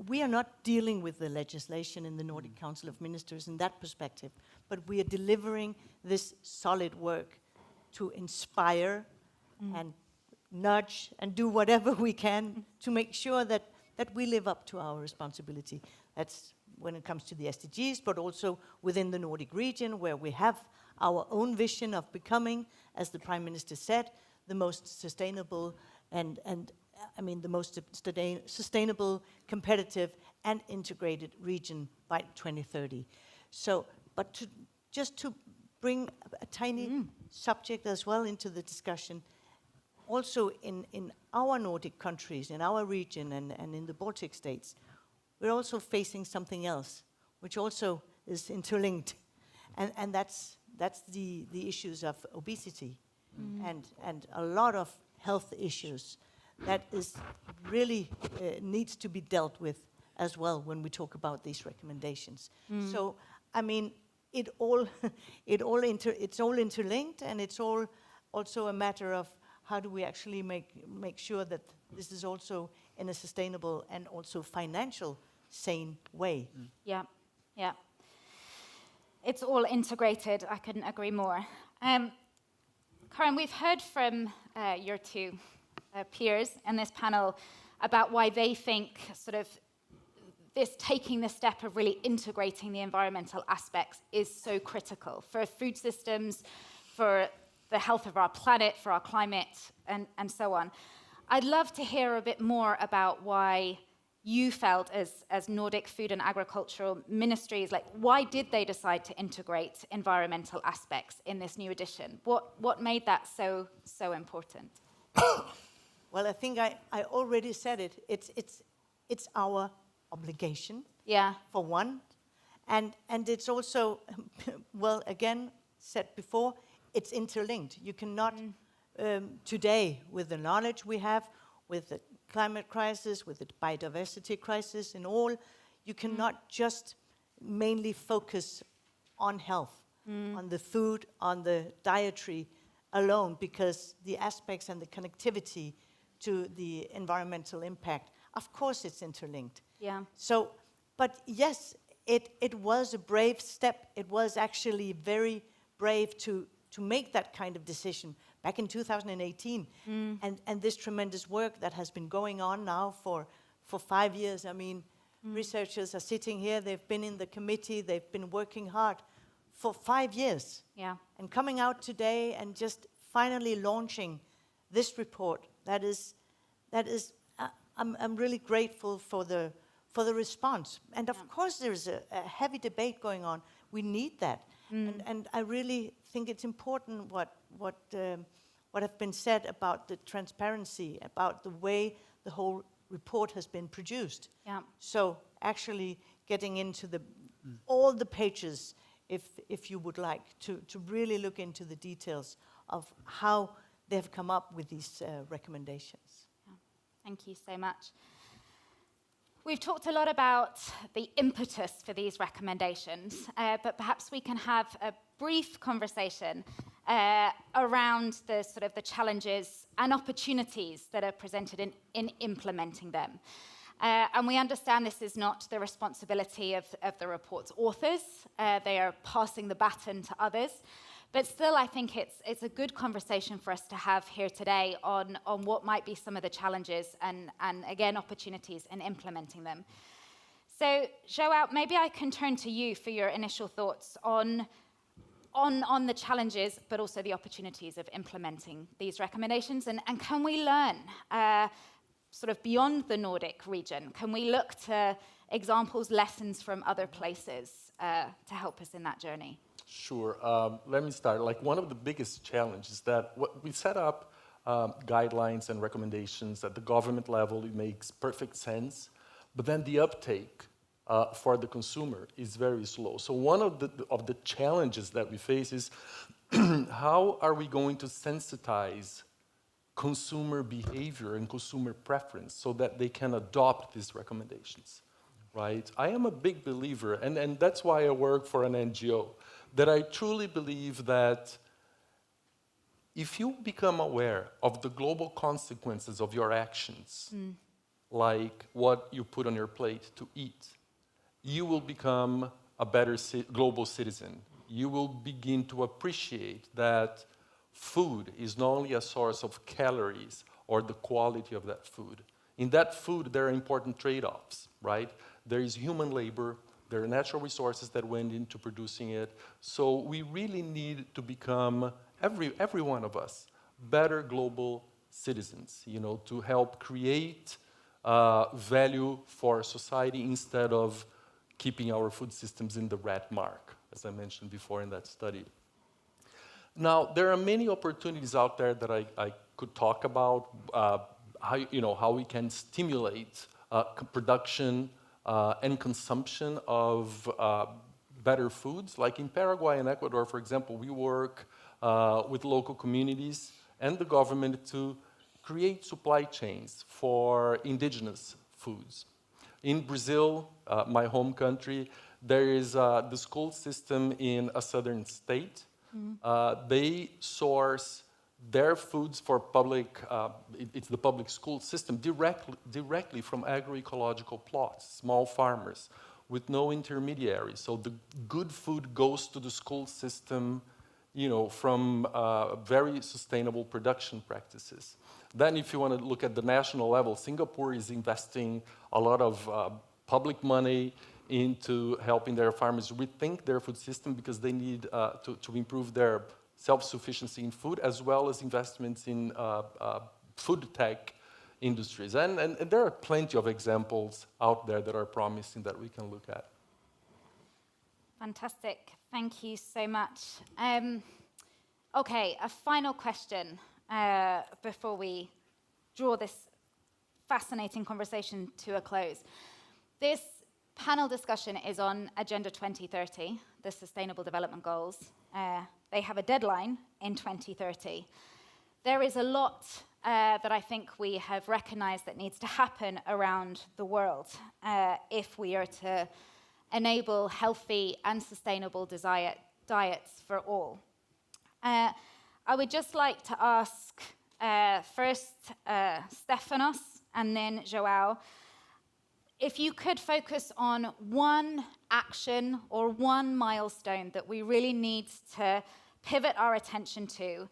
we are not dealing with the legislation in the Nordic Council of Ministers in that perspective, but we are delivering this solid work to inspire and nudge and do whatever we can to make sure that we live up to our responsibility. That's when it comes to the SDGs, but also within the Nordic region, where we have our own vision of becoming, as the Prime Minister said, the most sustainable the most sustainable, competitive, and integrated region by 2030. So, but just to bring a tiny subject as well into the discussion, also in our Nordic countries, in our region, and in the Baltic states, we're also facing something else, which also is interlinked, and that's the issues of obesity and a lot of health issues that is really needs to be dealt with as well when we talk about these recommendations. So, it's all interlinked, and it's all also a matter of how do we actually make sure that this is also in a sustainable and also financial sane way. Yeah. It's all integrated. I couldn't agree more. Karen, we've heard from your two peers in this panel about why they think sort of taking the step of really integrating the environmental aspects is so critical for food systems, for the health of our planet, for our climate, and so on. I'd love to hear a bit more about why you felt as Nordic food and agricultural ministries, like why did they decide to integrate environmental aspects in this new edition? What made that so important? Well, I think I already said it. It's our obligation, Yeah. for one, and it's also, well, again, said before, it's interlinked. You cannot, today, with the knowledge we have, with the climate crisis, with the biodiversity crisis and all, you cannot just mainly focus on health, on the food, on the dietary alone, because the aspects and the connectivity to the environmental impact, of course it's interlinked. Yeah. So, but yes, it was a brave step. It was actually very brave to make that kind of decision back in 2018. And this tremendous work that has been going on now for 5 years. I mean, researchers are sitting here, they've been in the committee, they've been working hard for 5 years. Yeah. And coming out today and just finally launching this report, that is, I'm really grateful for the response. And of course there's a heavy debate going on. We need that. And I really think it's important what have been said about the transparency, about the way the whole report has been produced. Yeah. So actually getting into all the pages, if you would like, to really look into the details of how they have come up with these recommendations. Thank you so much. We've talked a lot about the impetus for these recommendations, but perhaps we can have a brief conversation around the sort of the challenges and opportunities that are presented in implementing them. And we understand this is not the responsibility of the report's authors. They are passing the baton to others. But still, I think it's a good conversation for us to have here today on what might be some of the challenges and again, opportunities in implementing them. So, João, maybe I can turn to you for your initial thoughts on the challenges, but also the opportunities of implementing these recommendations. And can we learn sort of beyond the Nordic region? Can we look to examples, lessons from other places to help us in that journey? Sure. Let me start. Like one of the biggest challenges is that we set up guidelines and recommendations at the government level. It makes perfect sense, but then the uptake for the consumer is very slow. So one of the challenges that we face is how are we going to sensitize consumer behavior and consumer preference so that they can adopt these recommendations, right? I am a big believer, and that's why I work for an NGO, that I truly believe that if you become aware of the global consequences of your actions, like what you put on your plate to eat, you will become a better global citizen. You will begin to appreciate that food is not only a source of calories or the quality of that food. In that food, there are important trade-offs, right? There is human labor, there are natural resources that went into producing it. So we really need to become, every one of us, better global citizens, to help create value for society instead of keeping our food systems in the red mark, as I mentioned before in that study. Now, there are many opportunities out there that I could talk about, how we can stimulate production and consumption of better foods. Like in Paraguay and Ecuador, for example, we work with local communities and the government to create supply chains for indigenous foods. In Brazil, my home country, there is the school system in a southern state. They source their foods for public, it's the public school system, directly from agroecological plots, small farmers, with no intermediaries. So the good food goes to the school system, from very sustainable production practices. Then if you want to look at the national level, Singapore is investing a lot of public money into helping their farmers rethink their food system because they need to improve their self-sufficiency in food, as well as investments in food tech, industries. And there are plenty of examples out there that are promising that we can look at. Fantastic. Thank you so much. Okay, a final question before we draw this fascinating conversation to a close. This panel discussion is on Agenda 2030, the Sustainable Development Goals. They have a deadline in 2030. There is a lot that I think we have recognized that needs to happen around the world if we are to enable healthy and sustainable diets for all. I would just like to ask first Stefanos and then João, if you could focus on one action or one milestone that we really need to pivot our attention to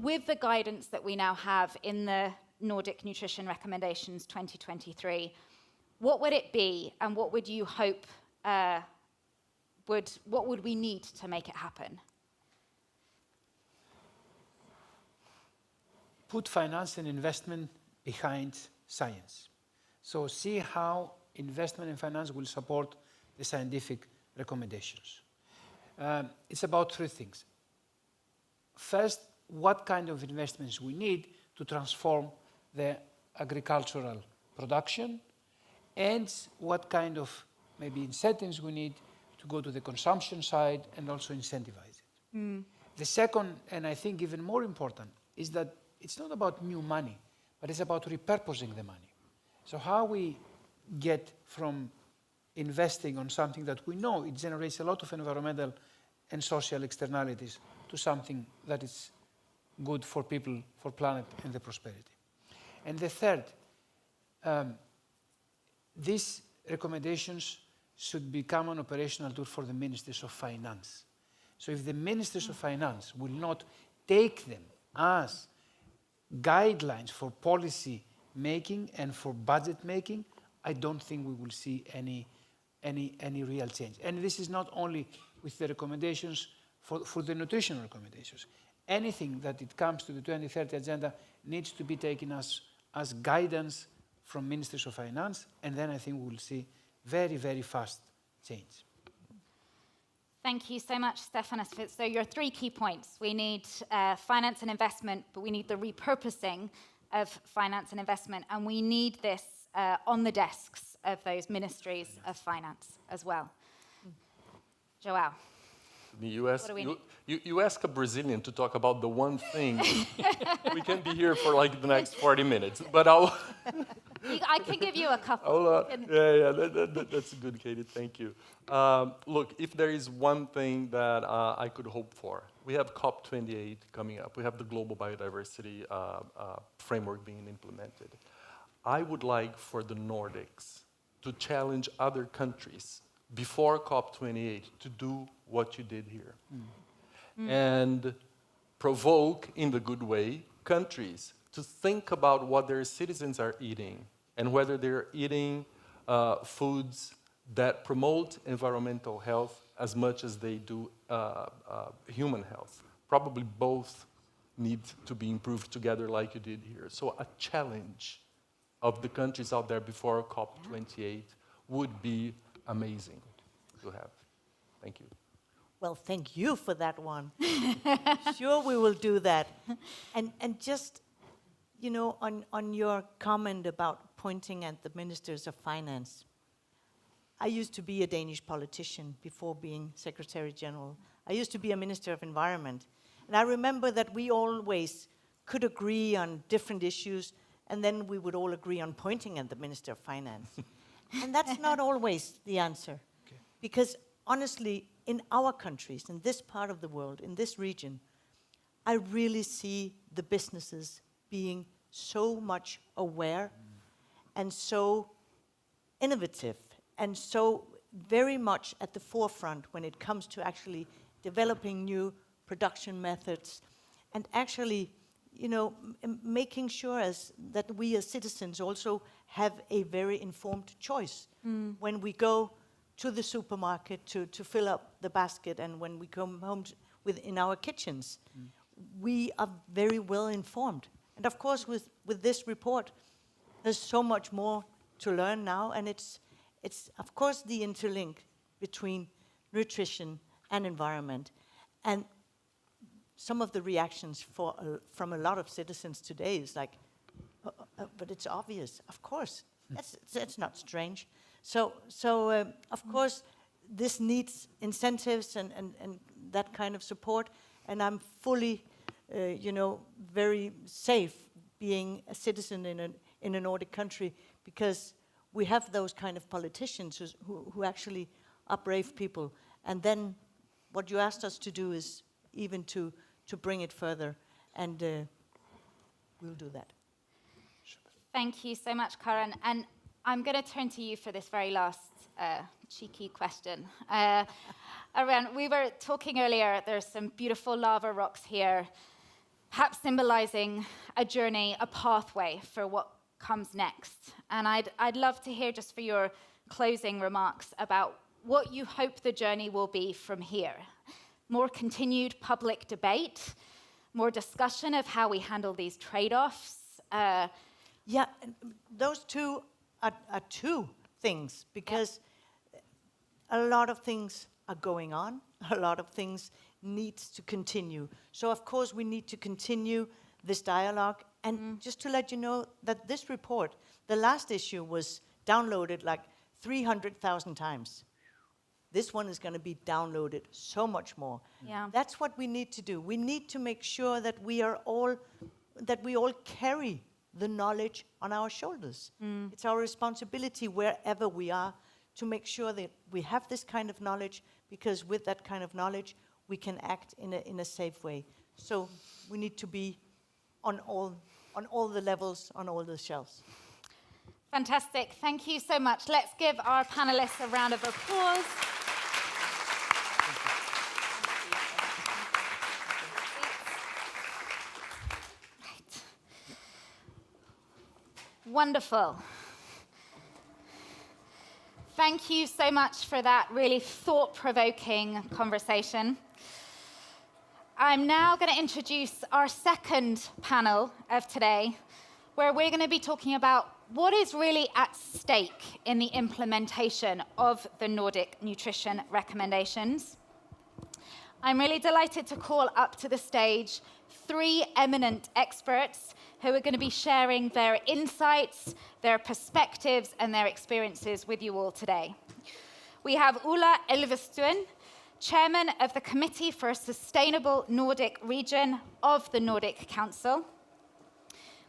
with the guidance that we now have in the Nordic Nutrition Recommendations 2023, what would it be and what would you hope what would we need to make it happen? Put finance and investment behind science. So see how investment and finance will support the scientific recommendations. It's about three things. First, what kind of investments we need to transform the agricultural production, and what kind of maybe incentives we need to go to the consumption side and also incentivize it. The second, and I think even more important, is that it's not about new money, but it's about repurposing the money. So how we get from investing on something that we know it generates a lot of environmental and social externalities to something that is good for people, for planet, and the prosperity. And the third, these recommendations should become an operational tool for the ministers of finance. So if the ministers of finance will not take them as guidelines for policy making and for budget making, I don't think we will see any real change. And this is not only with the recommendations for the nutrition recommendations. Anything that it comes to the 2030 agenda needs to be taken as guidance from ministers of finance, and then I think we will see very, very fast change. Thank you so much, Stefanos. So your three key points. We need finance and investment, but we need the repurposing of finance and investment, and we need this on the desks of those ministries of finance as well. João. You ask a Brazilian to talk about the one thing, we can be here for like the next 40 minutes, but I can give you a couple. That's good, Katie, thank you. Look, if there is one thing that I could hope for, we have COP28 coming up. We have the global biodiversity framework being implemented. I would like for the Nordics to challenge other countries before COP28 to do what you did here. And provoke, in the good way, countries to think about what their citizens are eating and whether they're eating foods that promote environmental health as much as they do human health. Probably both need to be improved together like you did here. So a challenge of the countries out there before COP28 would be amazing to have. Thank you. Well, thank you for that one. Sure, we will do that. And just, you know, on your comment about pointing at the ministers of finance, I used to be a Danish politician before being Secretary General. I used to be a Minister of Environment. And I remember that we always could agree on different issues, and then we would all agree on pointing at the Minister of Finance. And that's not always the answer. Okay. Because honestly, in our countries, in this part of the world, in this region, I really see the businesses being so much aware and so innovative and so very much at the forefront when it comes to actually developing new production methods and actually, you know, making sure that we as citizens also have a very informed choice when we go to the supermarket to fill up the basket, and when we come home in our kitchens. We are very well informed. And of course, with this report, There's so much more to learn now, and it's of course the interlink between nutrition and environment. And some of the reactions from a lot of citizens today is like, but it's obvious, of course. That's not strange. So of course, this needs incentives and that kind of support. And I'm fully, very safe being a citizen in a Nordic country, because we have those kind of politicians who actually are brave people. And then what you asked us to do is even to bring it further, and we'll do that. Thank you so much, Karen. And I'm going to turn to you for this very last cheeky question. We were talking earlier, there's some beautiful lava rocks here, perhaps symbolizing a journey, a pathway for what comes next. And I'd love to hear, just for your closing remarks, about what you hope the journey will be from here. More continued public debate, more discussion of how we handle these trade-offs. Yeah, those two are two things, because a lot of things are going on, a lot of things need to continue. So of course we need to continue this dialogue. And just to let you know that this report, the last issue, was downloaded like 300,000 times. This one is going to be downloaded so much more. Yeah. That's what we need to do. We need to make sure that we all carry the knowledge on our shoulders. It's our responsibility wherever we are to make sure that we have this kind of knowledge, because with that kind of knowledge, we can act in a safe way. So we need to be on all the levels, on all the shelves. Fantastic. Thank you so much. Let's give our panelists a round of applause. Right. Wonderful. Thank you so much for that really thought-provoking conversation. I'm now going to introduce our second panel of today, where we're going to be talking about what is really at stake in the implementation of the Nordic Nutrition Recommendations. I'm really delighted to call up to the stage 3 eminent experts who are going to be sharing their insights, their perspectives, and their experiences with you all today. We have Ola Elvestuen, Chairman of the Committee for a Sustainable Nordic Region of the Nordic Council.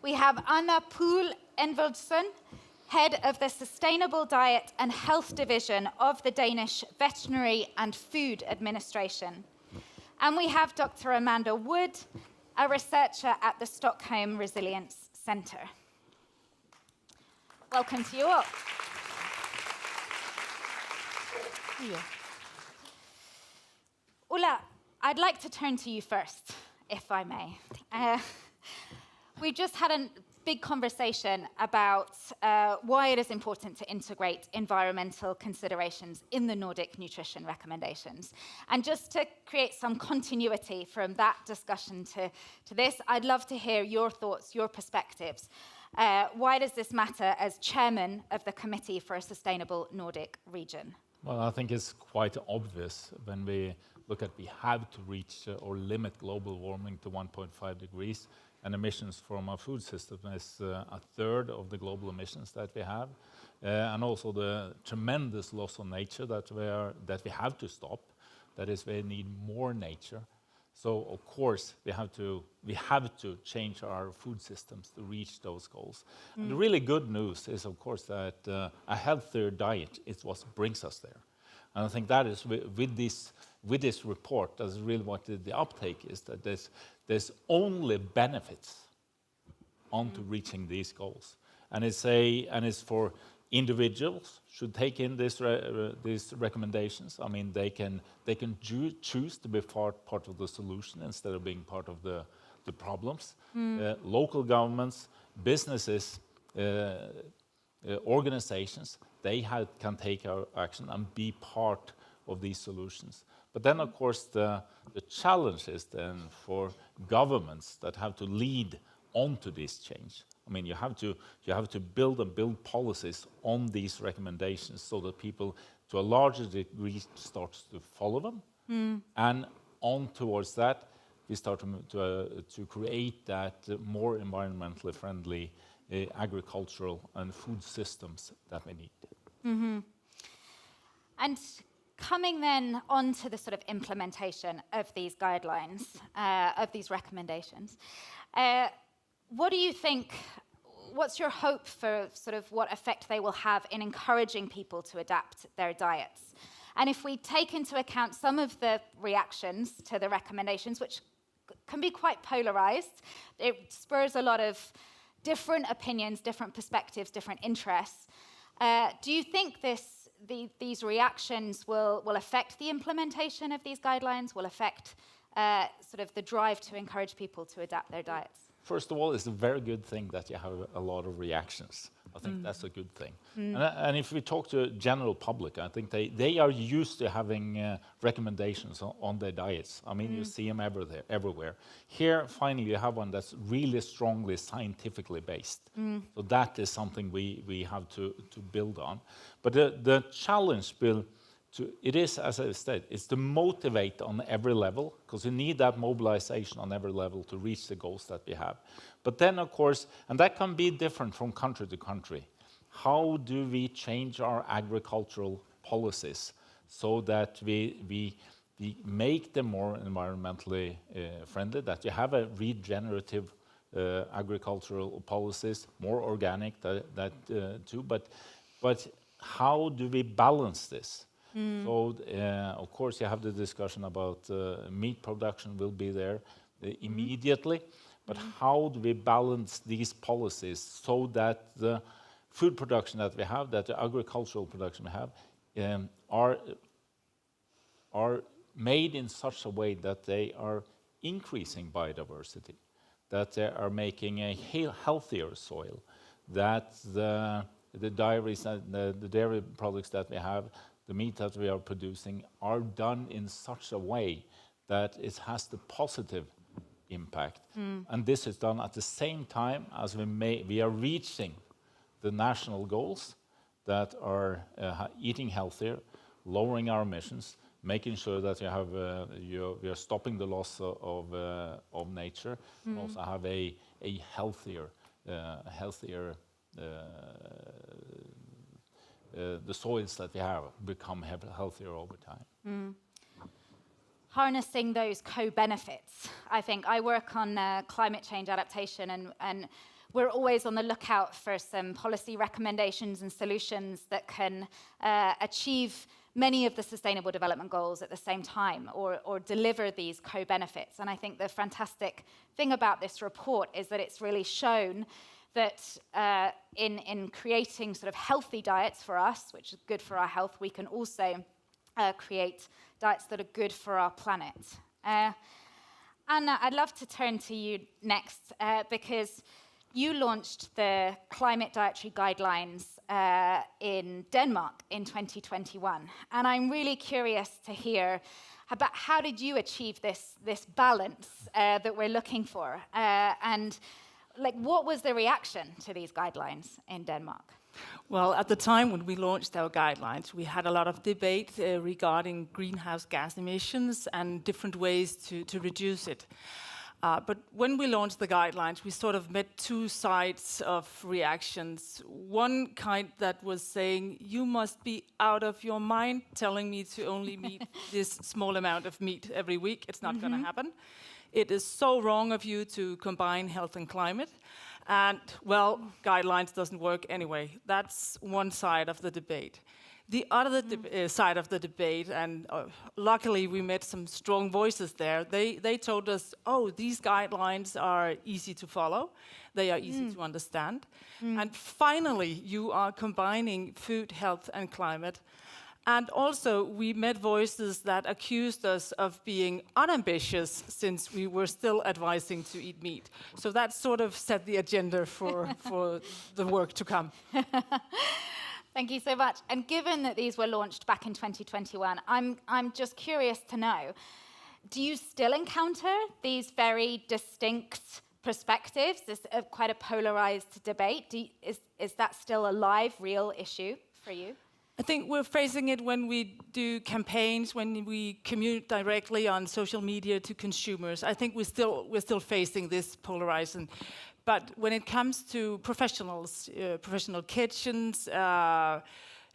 We have Anna Pool Envoldsson, Head of the Sustainable Diet and Health Division of the Danish Veterinary and Food Administration. And we have Dr. Amanda Wood, a researcher at the Stockholm Resilience Centre. Welcome to you all. Yeah. Ola, I'd like to turn to you first, if I may. We just had a big conversation about why it is important to integrate environmental considerations in the Nordic Nutrition Recommendations. And just to create some continuity from that discussion to this, I'd love to hear your thoughts, your perspectives. Why does this matter as chairman of the Committee for a Sustainable Nordic Region? Well, I think it's quite obvious when we look at we have to reach or limit global warming to 1.5 degrees, and emissions from our food system is a third of the global emissions that we have, and also the tremendous loss of nature that we have to stop. That is, we need more nature. So of course we have to change our food systems to reach those goals. And the really good news is, of course, that a healthier diet is what brings us there. And I think that is with this report, that's really what the uptake is, that there's only benefits onto reaching these goals. And it's for individuals should take in these recommendations. I mean, they can choose to be part of the solution instead of being part of the problems. Local governments, businesses, organizations, they can take our action and be part of these solutions. But then, of course, the challenge is then for governments that have to lead onto this change. I mean, you have to build policies on these recommendations so that people, to a larger degree, starts to follow them, and on towards that, we start to create that more environmentally friendly agricultural and food systems that we need. And coming then on to the sort of implementation of these guidelines, of these recommendations, what do you think, what's your hope for sort of what effect they will have in encouraging people to adapt their diets? And if we take into account some of the reactions to the recommendations, which can be quite polarized, it spurs a lot of different opinions, different perspectives, different interests. Do you think these reactions will affect the implementation of these guidelines, will affect sort of the drive to encourage people to adapt their diets? First of all, it's a very good thing that you have a lot of reactions. I think that's a good thing. And if we talk to general public, I think they are used to having recommendations on their diets. I mean, you see them everywhere. Here, finally, you have one that's really strongly scientifically based. So that is something we have to build on. But the challenge it is, as I said, it's to motivate on every level, because you need that mobilization on every level to reach the goals that we have. But then, of course, and that can be different from country to country, how do we change our agricultural policies so that we make them more environmentally friendly, that you have a regenerative agricultural policies, more organic too, but how do we balance this? So, of course, you have the discussion about meat production will be there immediately, but how do we balance these policies so that the food production that we have, that the agricultural production we have, are made in such a way that they are increasing biodiversity, that they are making a healthier soil, that the dairy products that we have, the meat that we are producing, are done in such a way that it has the positive impact. And this is done at the same time as we are reaching the national goals that are eating healthier, lowering our emissions, making sure that we are stopping the loss of nature, and also have a healthier the soils that we have become healthier over time. Harnessing those co-benefits. I think I work on climate change adaptation, and we're always on the lookout for some policy recommendations and solutions that can achieve many of the Sustainable Development Goals at the same time, or deliver these co-benefits. And I think the fantastic thing about this report is that it's really shown that in creating sort of healthy diets for us, which is good for our health, we can also create diets that are good for our planet. Anna, I'd love to turn to you next, because you launched the Climate Dietary Guidelines in Denmark in 2021. And I'm really curious to hear about how did you achieve this balance that we're looking for? And what was the reaction to these guidelines in Denmark? Well, at the time when we launched our guidelines, we had a lot of debate regarding greenhouse gas emissions and different ways to reduce it. But when we launched the guidelines, we sort of met two sides of reactions. One kind that was saying, you must be out of your mind telling me to only eat this small amount of meat every week. It's not going to happen. It is so wrong of you to combine health and climate. And, well, guidelines doesn't work anyway. That's one side of the debate. The other side of the debate, and luckily we met some strong voices there, they told us, oh, these guidelines are easy to follow. They are easy to understand. And finally, you are combining food, health, and climate. And also, we met voices that accused us of being unambitious since we were still advising to eat meat. So that sort of set the agenda for the work to come. Thank you so much. And given that these were launched back in 2021, I'm just curious to know, do you still encounter these very distinct perspectives. There's quite a polarized debate. Is that still a live, real issue for you? I think we're facing it when we do campaigns, when we communicate directly on social media to consumers. I think we're still facing this polarizing. But when it comes to professionals, professional kitchens,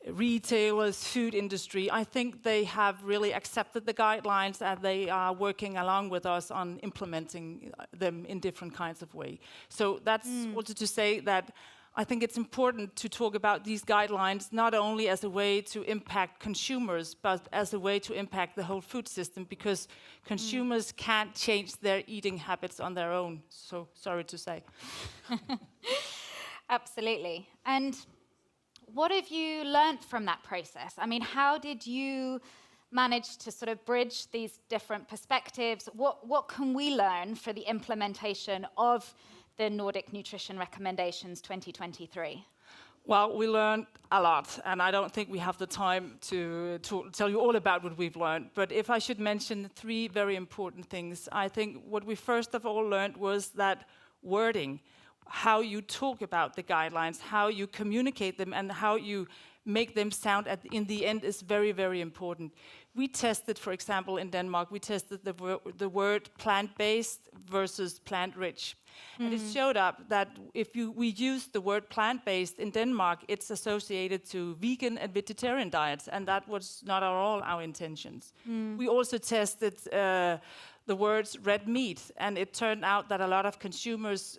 retailers, food industry, I think they have really accepted the guidelines and they are working along with us on implementing them in different kinds of way. So that's also to say that I think it's important to talk about these guidelines not only as a way to impact consumers, but as a way to impact the whole food system, because consumers can't change their eating habits on their own. So sorry to say. Absolutely. And what have you learned from that process? I mean, how did you manage to sort of bridge these different perspectives? What can we learn for the implementation of the Nordic Nutrition Recommendations 2023? Well, we learned a lot, and I don't think we have the time to tell you all about what we've learned. But if I should mention 3 very important things, I think what we first of all learned was that wording, how you talk about the guidelines, how you communicate them, and how you make them sound in the end is very, very important. We tested, for example, in Denmark, we tested the word plant-based versus plant-rich. And it showed up that if we use the word plant-based in Denmark, it's associated to vegan and vegetarian diets, and that was not at all our intentions. We also tested the words red meat, and it turned out that a lot of consumers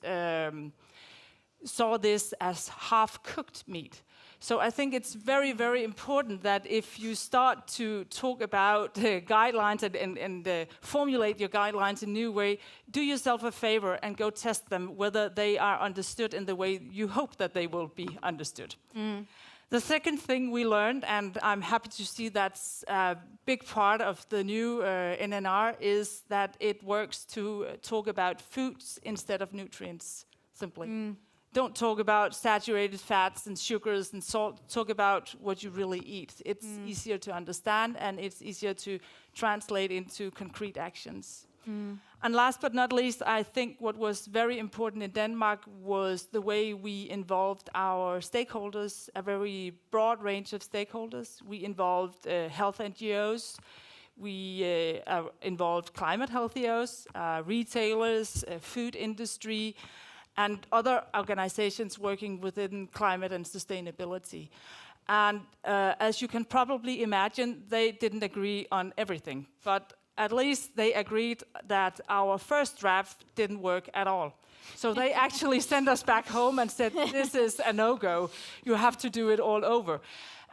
saw this as half-cooked meat. So I think it's very, very important that if you start to talk about guidelines and formulate your guidelines in a new way, do yourself a favor and go test them whether they are understood in the way you hope that they will be understood. The second thing we learned, and I'm happy to see that's a big part of the new NNR, is that it works to talk about foods instead of nutrients, simply. Don't talk about saturated fats and sugars and salt. Talk about what you really eat. It's easier to understand, and it's easier to translate into concrete actions. And last but not least, I think what was very important in Denmark was the way we involved our stakeholders, a very broad range of stakeholders. We involved health NGOs. We involved climate health NGOs, retailers, food industry, and other organizations working within climate and sustainability. And as you can probably imagine, they didn't agree on everything, but at least they agreed that our first draft didn't work at all. So they actually sent us back home and said, this is a no-go, you have to do it all over.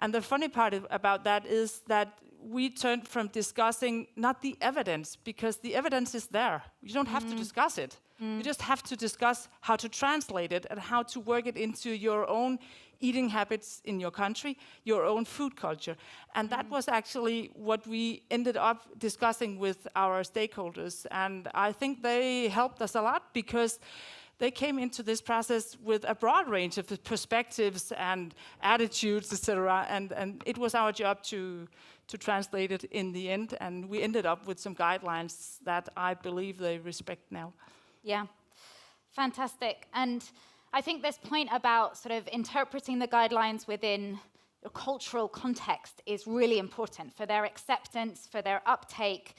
And the funny part about that is that we turned from discussing not the evidence, because the evidence is there. You don't have to discuss it. You just have to discuss how to translate it and how to work it into your own eating habits in your country, your own food culture. And that was actually what we ended up discussing with our stakeholders. And I think they helped us a lot, because they came into this process with a broad range of perspectives and attitudes, etc. And it was our job to translate it in the end. And we ended up with some guidelines that I believe they respect now. Yeah, fantastic. And I think this point about sort of interpreting the guidelines within a cultural context is really important for their acceptance, for their uptake.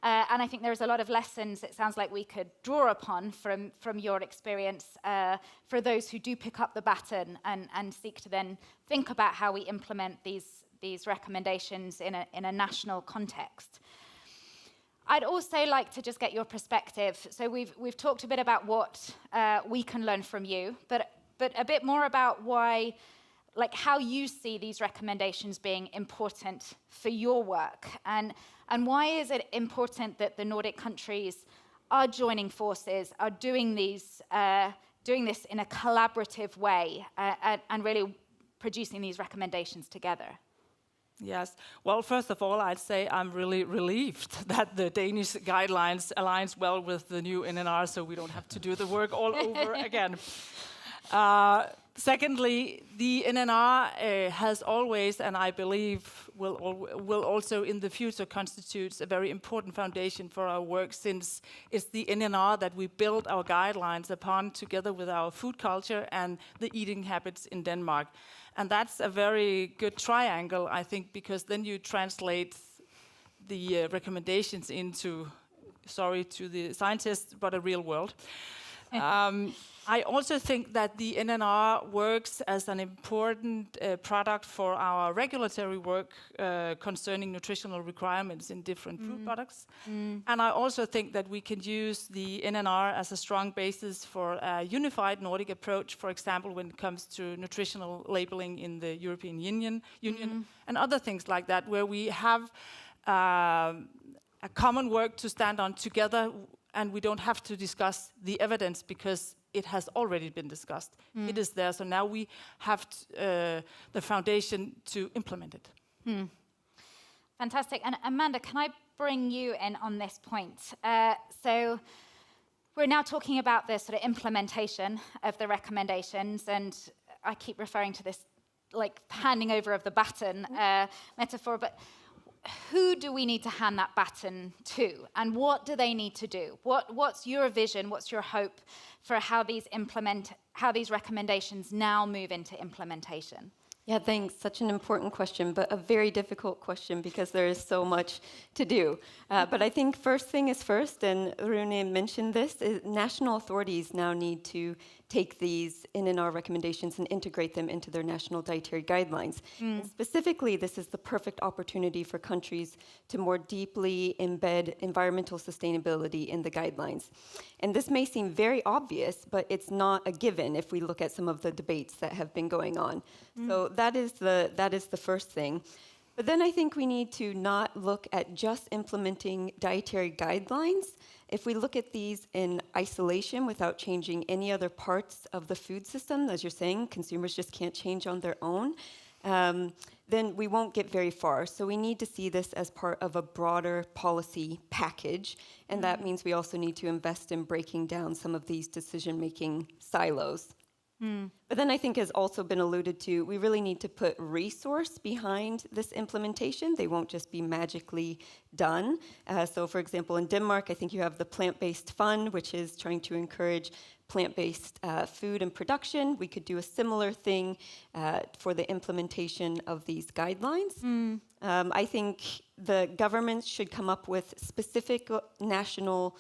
And I think there's a lot of lessons it sounds like we could draw upon from your experience for those who do pick up the baton and seek to then think about how we implement these recommendations in a national context. I'd also like to just get your perspective. So we've talked a bit about what we can learn from you, but a bit more about why, like how you see these recommendations being important for your work, and why is it important that the Nordic countries are joining forces, are doing this in a collaborative way, and really producing these recommendations together? Yes. Well, first of all, I'd say I'm really relieved that the Danish guidelines aligns well with the new NNR, so we don't have to do the work all over again. Secondly, the NNR has always, and I believe will also in the future, constitutes a very important foundation for our work, since it's the NNR that we build our guidelines upon, together with our food culture and the eating habits in Denmark. And that's a very good triangle, I think, because then you translate the recommendations into, sorry to the scientists, but a real world. I also think that the NNR works as an important product for our regulatory work concerning nutritional requirements in different food products. And I also think that we can use the NNR as a strong basis for a unified Nordic approach, for example, when it comes to nutritional labeling in the European Union and other things like that, where we have a common work to stand on together, and we don't have to discuss the evidence because it has already been discussed. It is there, so now we have the foundation to implement it. Fantastic. And Amanda, can I bring you in on this point? So we're now talking about the sort of implementation of the recommendations, and I keep referring to this like handing over of the baton metaphor, but who do we need to hand that baton to, and what do they need to do? What's your vision? What's your hope for how these recommendations now move into implementation? Yeah, thanks. Such an important question, but a very difficult question because there is so much to do. But I think first thing is first, and Rune mentioned this, is national authorities now need to take these NNR recommendations and integrate them into their national dietary guidelines. And specifically, this is the perfect opportunity for countries to more deeply embed environmental sustainability in the guidelines. And this may seem very obvious, but it's not a given if we look at some of the debates that have been going on. So that is the first thing. But then I think we need to not look at just implementing dietary guidelines. If we look at these in isolation without changing any other parts of the food system, as you're saying, consumers just can't change on their own, then we won't get very far. So we need to see this as part of a broader policy package, and that means we also need to invest in breaking down some of these decision-making silos. But then I think, has also been alluded to, we really need to put resource behind this implementation. They won't just be magically done. So for example, in Denmark, I think you have the Plant-Based Fund, which is trying to encourage plant-based food and production. We could do a similar thing for the implementation of these guidelines. I think the governments should come up with specific national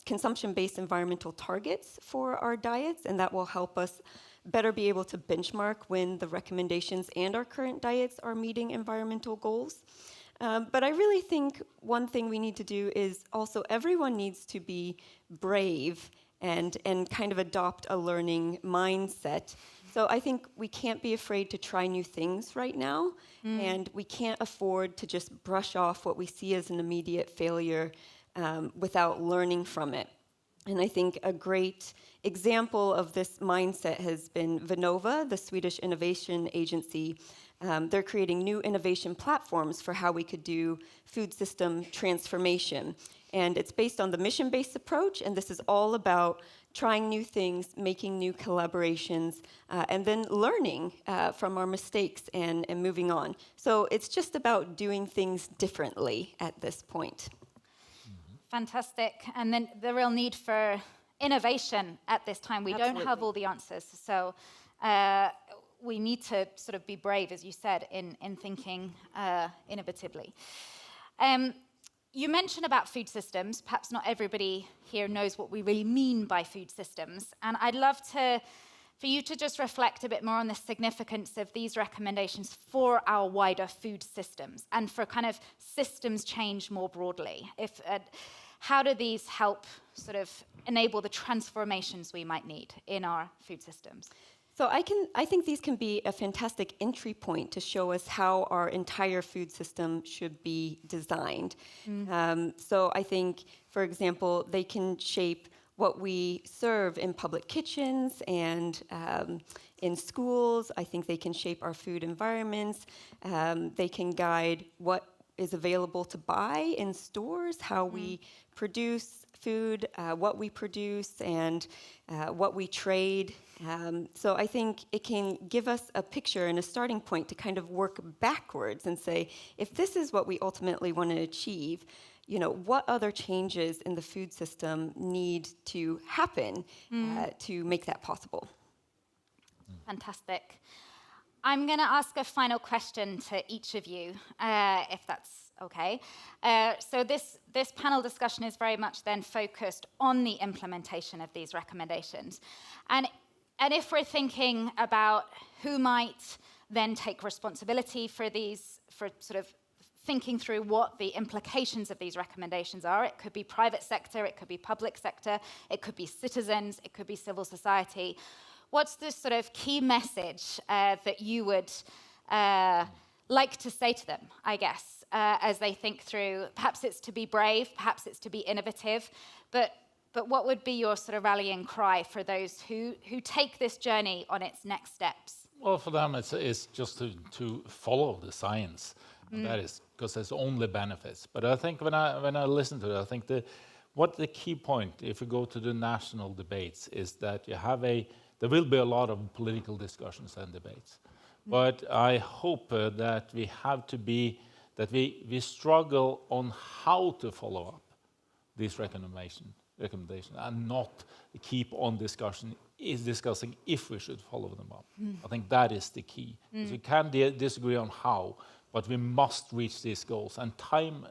consumption-based environmental targets for our diets, and that will help us better be able to benchmark when the recommendations and our current diets are meeting environmental goals. But I really think one thing we need to do is also everyone needs to be brave and kind of adopt a learning mindset. So I think we can't be afraid to try new things right now, and we can't afford to just brush off what we see as an immediate failure without learning from it. And I think a great example of this mindset has been Vinnova, the Swedish innovation agency. They're creating new innovation platforms for how we could do food system transformation. And it's based on the mission-based approach, and this is all about trying new things, making new collaborations, and then learning from our mistakes and moving on. So it's just about doing things differently at this point. Fantastic. And then the real need for innovation at this time. We don't have all the answers. So we need to sort of be brave, as you said, in thinking innovatively. You mentioned about food systems. Perhaps not everybody here knows what we really mean by food systems. And I'd love for you to just reflect a bit more on the significance of these recommendations for our wider food systems and for kind of systems change more broadly. How do these help sort of enable the transformations we might need in our food systems? So I think these can be a fantastic entry point to show us how our entire food system should be designed. So I think, for example, they can shape what we serve in public kitchens and in schools. I think they can shape our food environments. They can guide what is available to buy in stores, how we produce food, what we produce, and what we trade. So I think it can give us a picture and a starting point to kind of work backwards and say, if this is what we ultimately want to achieve, what other changes in the food system need to happen to make that possible? Fantastic. I'm going to ask a final question to each of you, if that's okay. So this panel discussion is very much then focused on the implementation of these recommendations. And if we're thinking about who might then take responsibility for these, for sort of thinking through what the implications of these recommendations are, it could be private sector, it could be public sector, it could be citizens, it could be civil society. What's the sort of key message that you would like to say to them, I guess, as they think through? Perhaps it's to be brave, perhaps it's to be innovative, but what would be your sort of rallying cry for those who take this journey on its next steps? Well, for them, it's just to follow the science. And that is because there's only benefits. But I think when I listen to it, I think what the key point, if you go to the national debates, is that there will be a lot of political discussions and debates. But I hope that we have to that we struggle on how to follow up these recommendations and not keep on discussing if we should follow them up. I think that is the key. We can disagree on how, but we must reach these goals, and time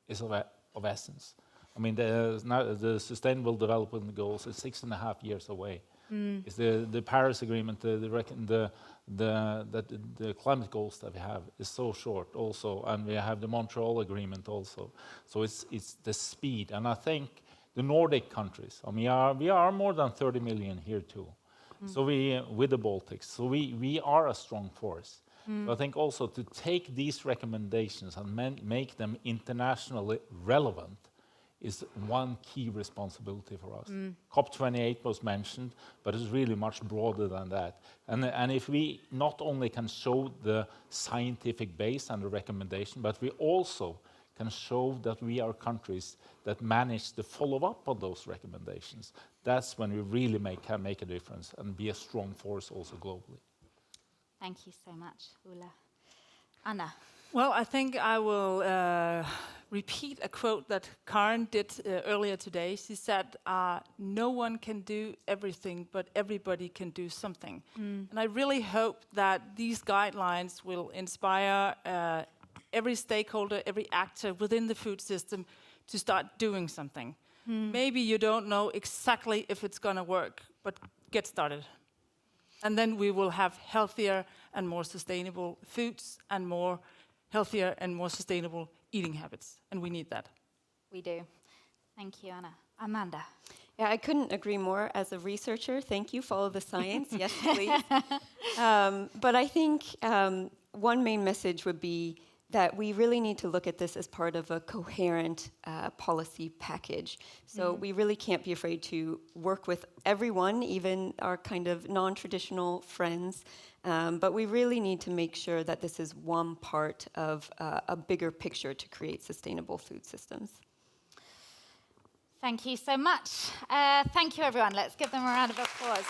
is of essence. I mean, the Sustainable Development Goals is 6.5 years away. It's the Paris Agreement, the climate goals that we have is so short also, and we have the Montreal Agreement also. So it's the speed, and I think the Nordic countries, I mean, we are more than 30 million here too. So with the Baltics, so we are a strong force. So I think also to take these recommendations and make them internationally relevant is one key responsibility for us. COP28 was mentioned, but it's really much broader than that. And if we not only can show the scientific base and the recommendation, but we also can show that we are countries that manage to follow up on those recommendations, that's when we really can make a difference and be a strong force also globally. Thank you so much, Ulla. Anna. Well, I think I will repeat a quote that Karen did earlier today. She said, no one can do everything, but everybody can do something. And I really hope that these guidelines will inspire every stakeholder, every actor within the food system to start doing something. Maybe you don't know exactly if it's going to work, but get started. And then we will have healthier and more sustainable foods and more healthier and more sustainable eating habits. And we need that. We do. Thank you, Anna. Amanda. Yeah, I couldn't agree more. As a researcher, thank you. Follow the science. Yes, please. But I think one main message would be that we really need to look at this as part of a coherent policy package. So we really can't be afraid to work with everyone, even our kind of non-traditional friends. But we really need to make sure that this is one part of a bigger picture to create sustainable food systems. Thank you so much. Thank you, everyone. Let's give them a round of applause.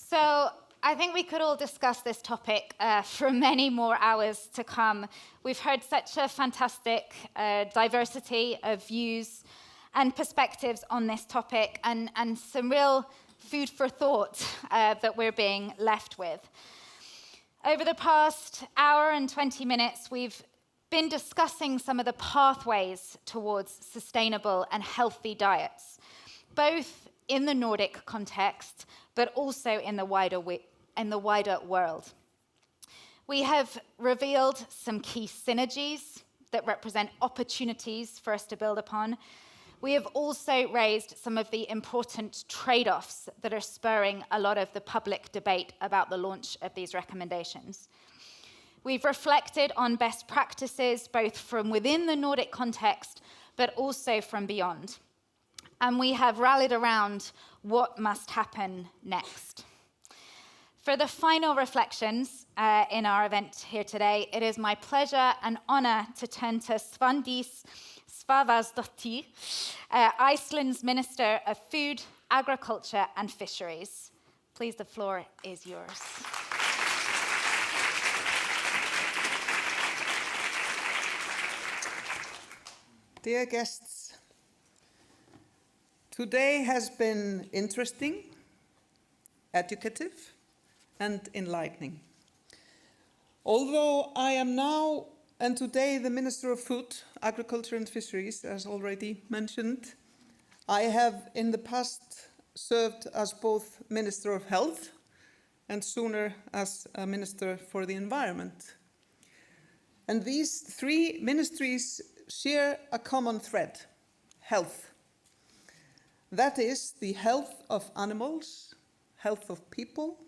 So I think we could all discuss this topic for many more hours to come. We've heard such a fantastic diversity of views and perspectives on this topic, and some real food for thought that we're being left with. Over the past hour and 20 minutes, we've been discussing some of the pathways towards sustainable and healthy diets, both in the Nordic context, but also in the wider world. We have revealed some key synergies that represent opportunities for us to build upon. We have also raised some of the important trade-offs that are spurring a lot of the public debate about the launch of these recommendations. We've reflected on best practices, both from within the Nordic context, but also from beyond. And we have rallied around what must happen next. For the final reflections in our event here today, it is my pleasure and honor to turn to Svandís Svavarsdóttir, Iceland's Minister of Food, Agriculture and Fisheries. Please, the floor is yours. Dear guests, today has been interesting, educative, and enlightening. Although I am now and today the Minister of Food, Agriculture and Fisheries, as already mentioned, I have in the past served as both Minister of Health and sooner as a Minister for the Environment. And these three ministries share a common thread: health. That is the health of animals, health of people,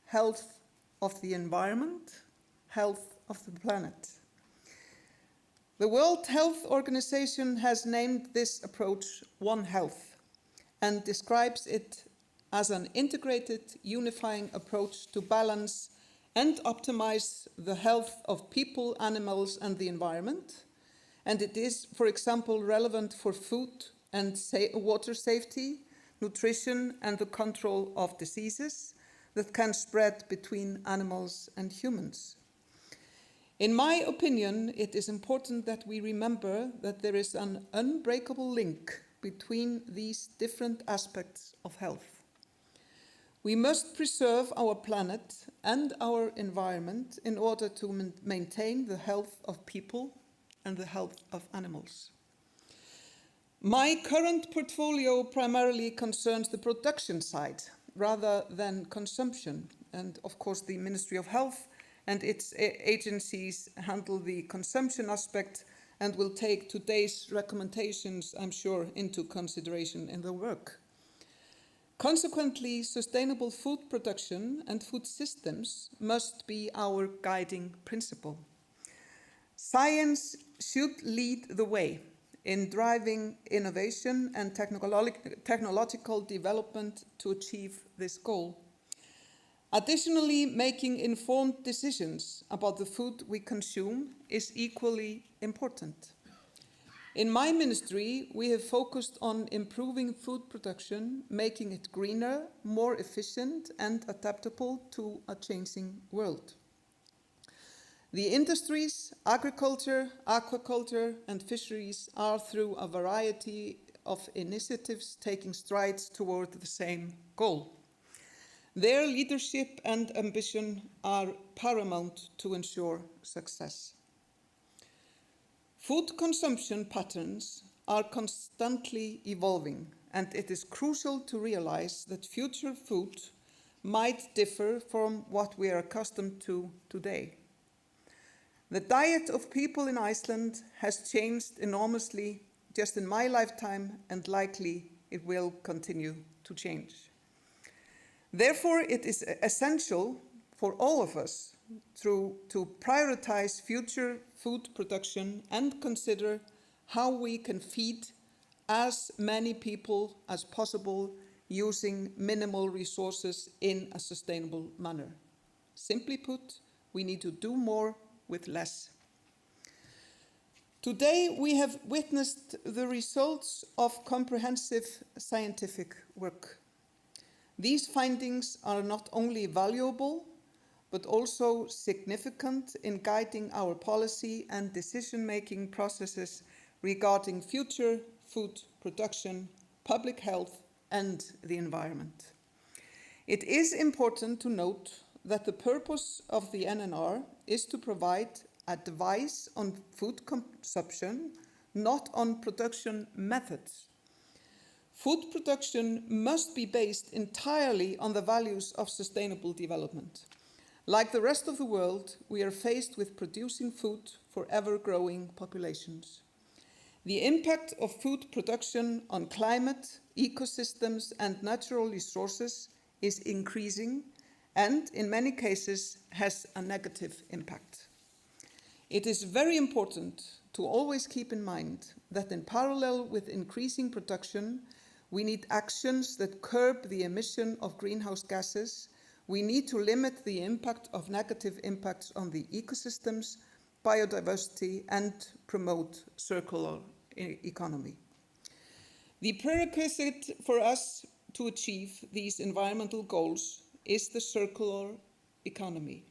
health of the environment, health of the planet. The World Health Organization has named this approach One Health and describes it as an integrated, unifying approach to balance and optimize the health of people, animals, and the environment. And it is, for example, relevant for food and water safety, nutrition, and the control of diseases that can spread between animals and humans. In my opinion, it is important that we remember that there is an unbreakable link between these different aspects of health. We must preserve our planet and our environment in order to maintain the health of people and the health of animals. My current portfolio primarily concerns the production side rather than consumption, and of course the Ministry of Health and its agencies handle the consumption aspect and will take today's recommendations, I'm sure, into consideration in their work. Consequently, sustainable food production and food systems must be our guiding principle. Science should lead the way in driving innovation and technological development to achieve this goal. Additionally, making informed decisions about the food we consume is equally important. In my ministry, we have focused on improving food production, making it greener, more efficient, and adaptable to a changing world. The industries, agriculture, aquaculture, and fisheries are, through a variety of initiatives, taking strides toward the same goal. Their leadership and ambition are paramount to ensure success. Food consumption patterns are constantly evolving, and it is crucial to realize that future food might differ from what we are accustomed to today. The diet of people in Iceland has changed enormously just in my lifetime, and likely it will continue to change. Therefore, it is essential for all of us to prioritize future food production and consider how we can feed as many people as possible using minimal resources in a sustainable manner. Simply put, we need to do more with less. Today, we have witnessed the results of comprehensive scientific work. These findings are not only valuable, but also significant in guiding our policy and decision-making processes regarding future food production, public health, and the environment. It is important to note that the purpose of the NNR is to provide advice on food consumption, not on production methods. Food production must be based entirely on the values of sustainable development. Like the rest of the world, we are faced with producing food for ever-growing populations. The impact of food production on climate, ecosystems, and natural resources is increasing and, in many cases, has a negative impact. It is very important to always keep in mind that in parallel with increasing production, we need actions that curb the emission of greenhouse gases, We need to limit the impact of negative impacts on the ecosystems, biodiversity, and promote circular economy. The prerequisite for us to achieve these environmental goals is the circular economy,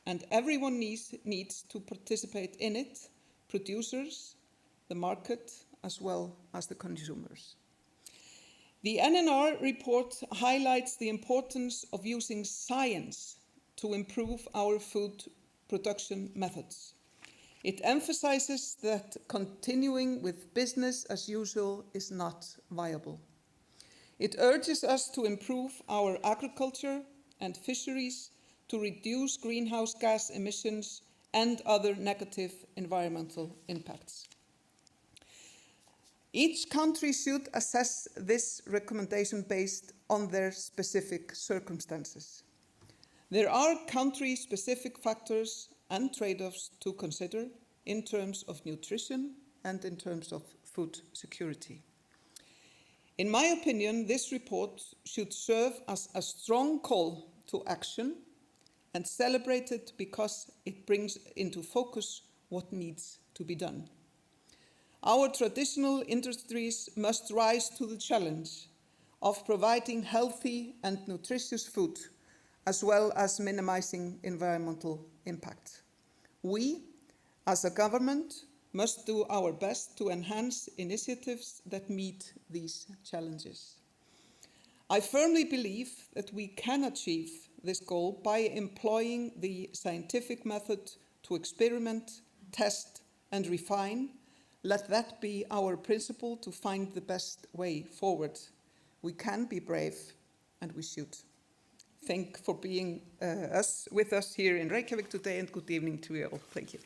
and everyone needs to participate in it, producers, the market, as well as the consumers. The NNR report highlights the importance of using science to improve our food production methods. It emphasizes that continuing with business as usual is not viable. It urges us to improve our agriculture and fisheries to reduce greenhouse gas emissions and other negative environmental impacts. Each country should assess this recommendation based on their specific circumstances. There are country-specific factors and trade-offs to consider in terms of nutrition and in terms of food security. In my opinion, this report should serve as a strong call to action and celebrate it because it brings into focus what needs to be done. Our traditional industries must rise to the challenge of providing healthy and nutritious food, as well as minimizing environmental impact. We, as a government, must do our best to enhance initiatives that meet these challenges. I firmly believe that we can achieve this goal by employing the scientific method to experiment, test, and refine. Let that be our principle to find the best way forward. We can be brave, and we should. Thank you for being with us here in Reykjavik today, and good evening to you all. Thank you.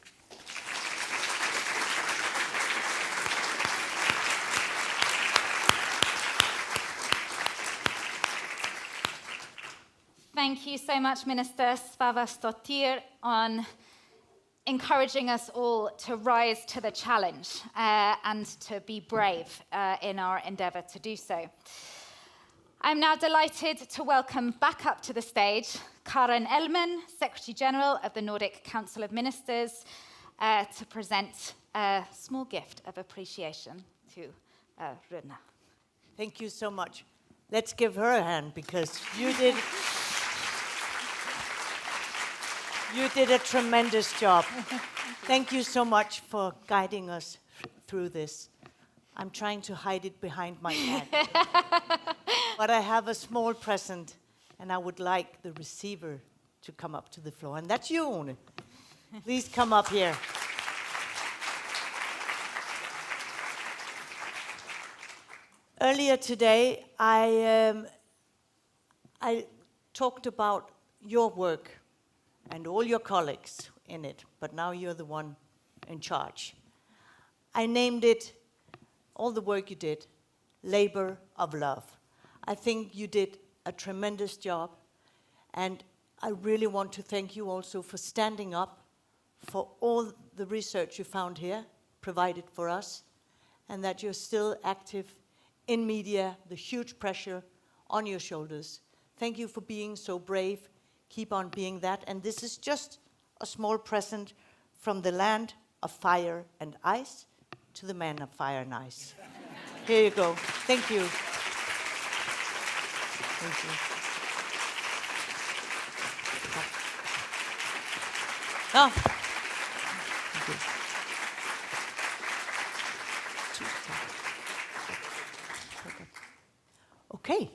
Thank you so much, Minister Svavarsdottir, on encouraging us all to rise to the challenge and to be brave in our endeavour to do so. I'm now delighted to welcome back up to the stage Karen Elman, Secretary General of the Nordic Council of Ministers, to present a small gift of appreciation to Runa. Thank you so much. Let's give her a hand because you did a tremendous job. Thank you so much for guiding us through this. I'm trying to hide it behind my hand. But I have a small present, and I would like the receiver to come up to the floor. And that's you, One. Please come up here. Earlier today, I talked about your work and all your colleagues in it, but now you're the one in charge. I named it, all the work you did, Labor of Love. I think you did a tremendous job, and I really want to thank you also for standing up for all the research you found here, provided for us, and that you're still active in media, the huge pressure on your shoulders. Thank you for being so brave. Keep on being that. And this is just a small present from the land of fire and ice to the man of fire and ice. Here you go. Thank you. Thank you. Oh. Thank you. Okay.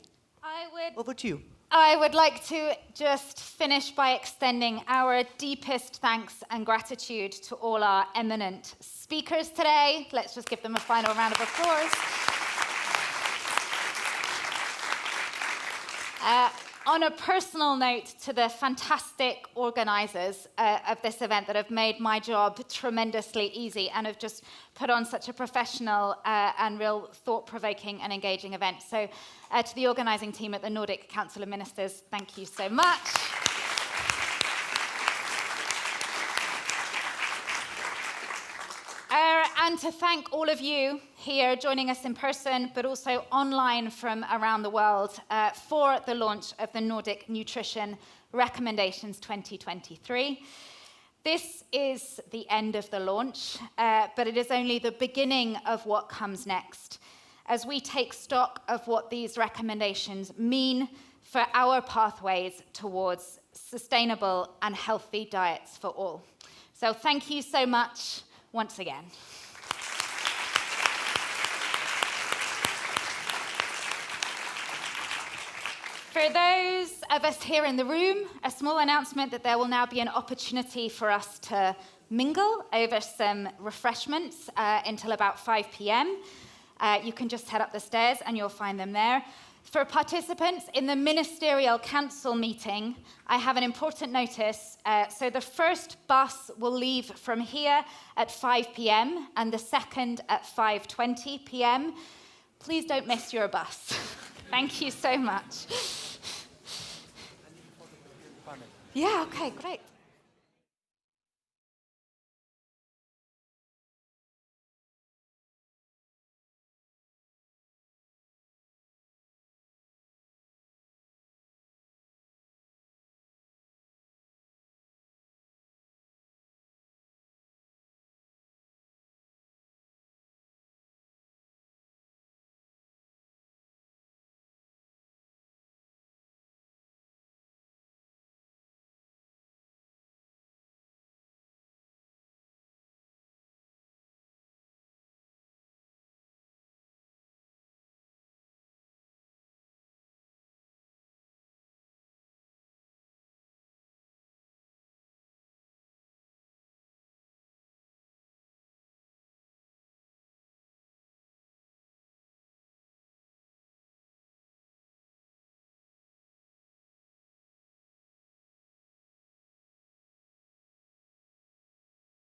Over to you. I would like to just finish by extending our deepest thanks and gratitude to all our eminent speakers today. Let's just give them a final round of applause. On a personal note, to the fantastic organisers of this event that have made my job tremendously easy and have just put on such a professional and real thought-provoking and engaging event. So to the organising team at the Nordic Council of Ministers, thank you so much. Our And to thank all of you here joining us in person, but also online from around the world for the launch of the Nordic Nutrition Recommendations 2023. This is the end of the launch, but it is only the beginning of what comes next, as we take stock of what these recommendations mean for our pathways towards sustainable and healthy diets for all. So thank you so much once again. For those of us here in the room, a small announcement that there will now be an opportunity for us to mingle over some refreshments until about 5 p.m. You can just head up the stairs and you'll find them there. For participants in the Ministerial Council meeting, I have an important notice. So the first bus will leave from here at 5 p.m. and the second at 5:20 p.m. Please don't miss your bus. Thank you so much. Yeah, okay, great.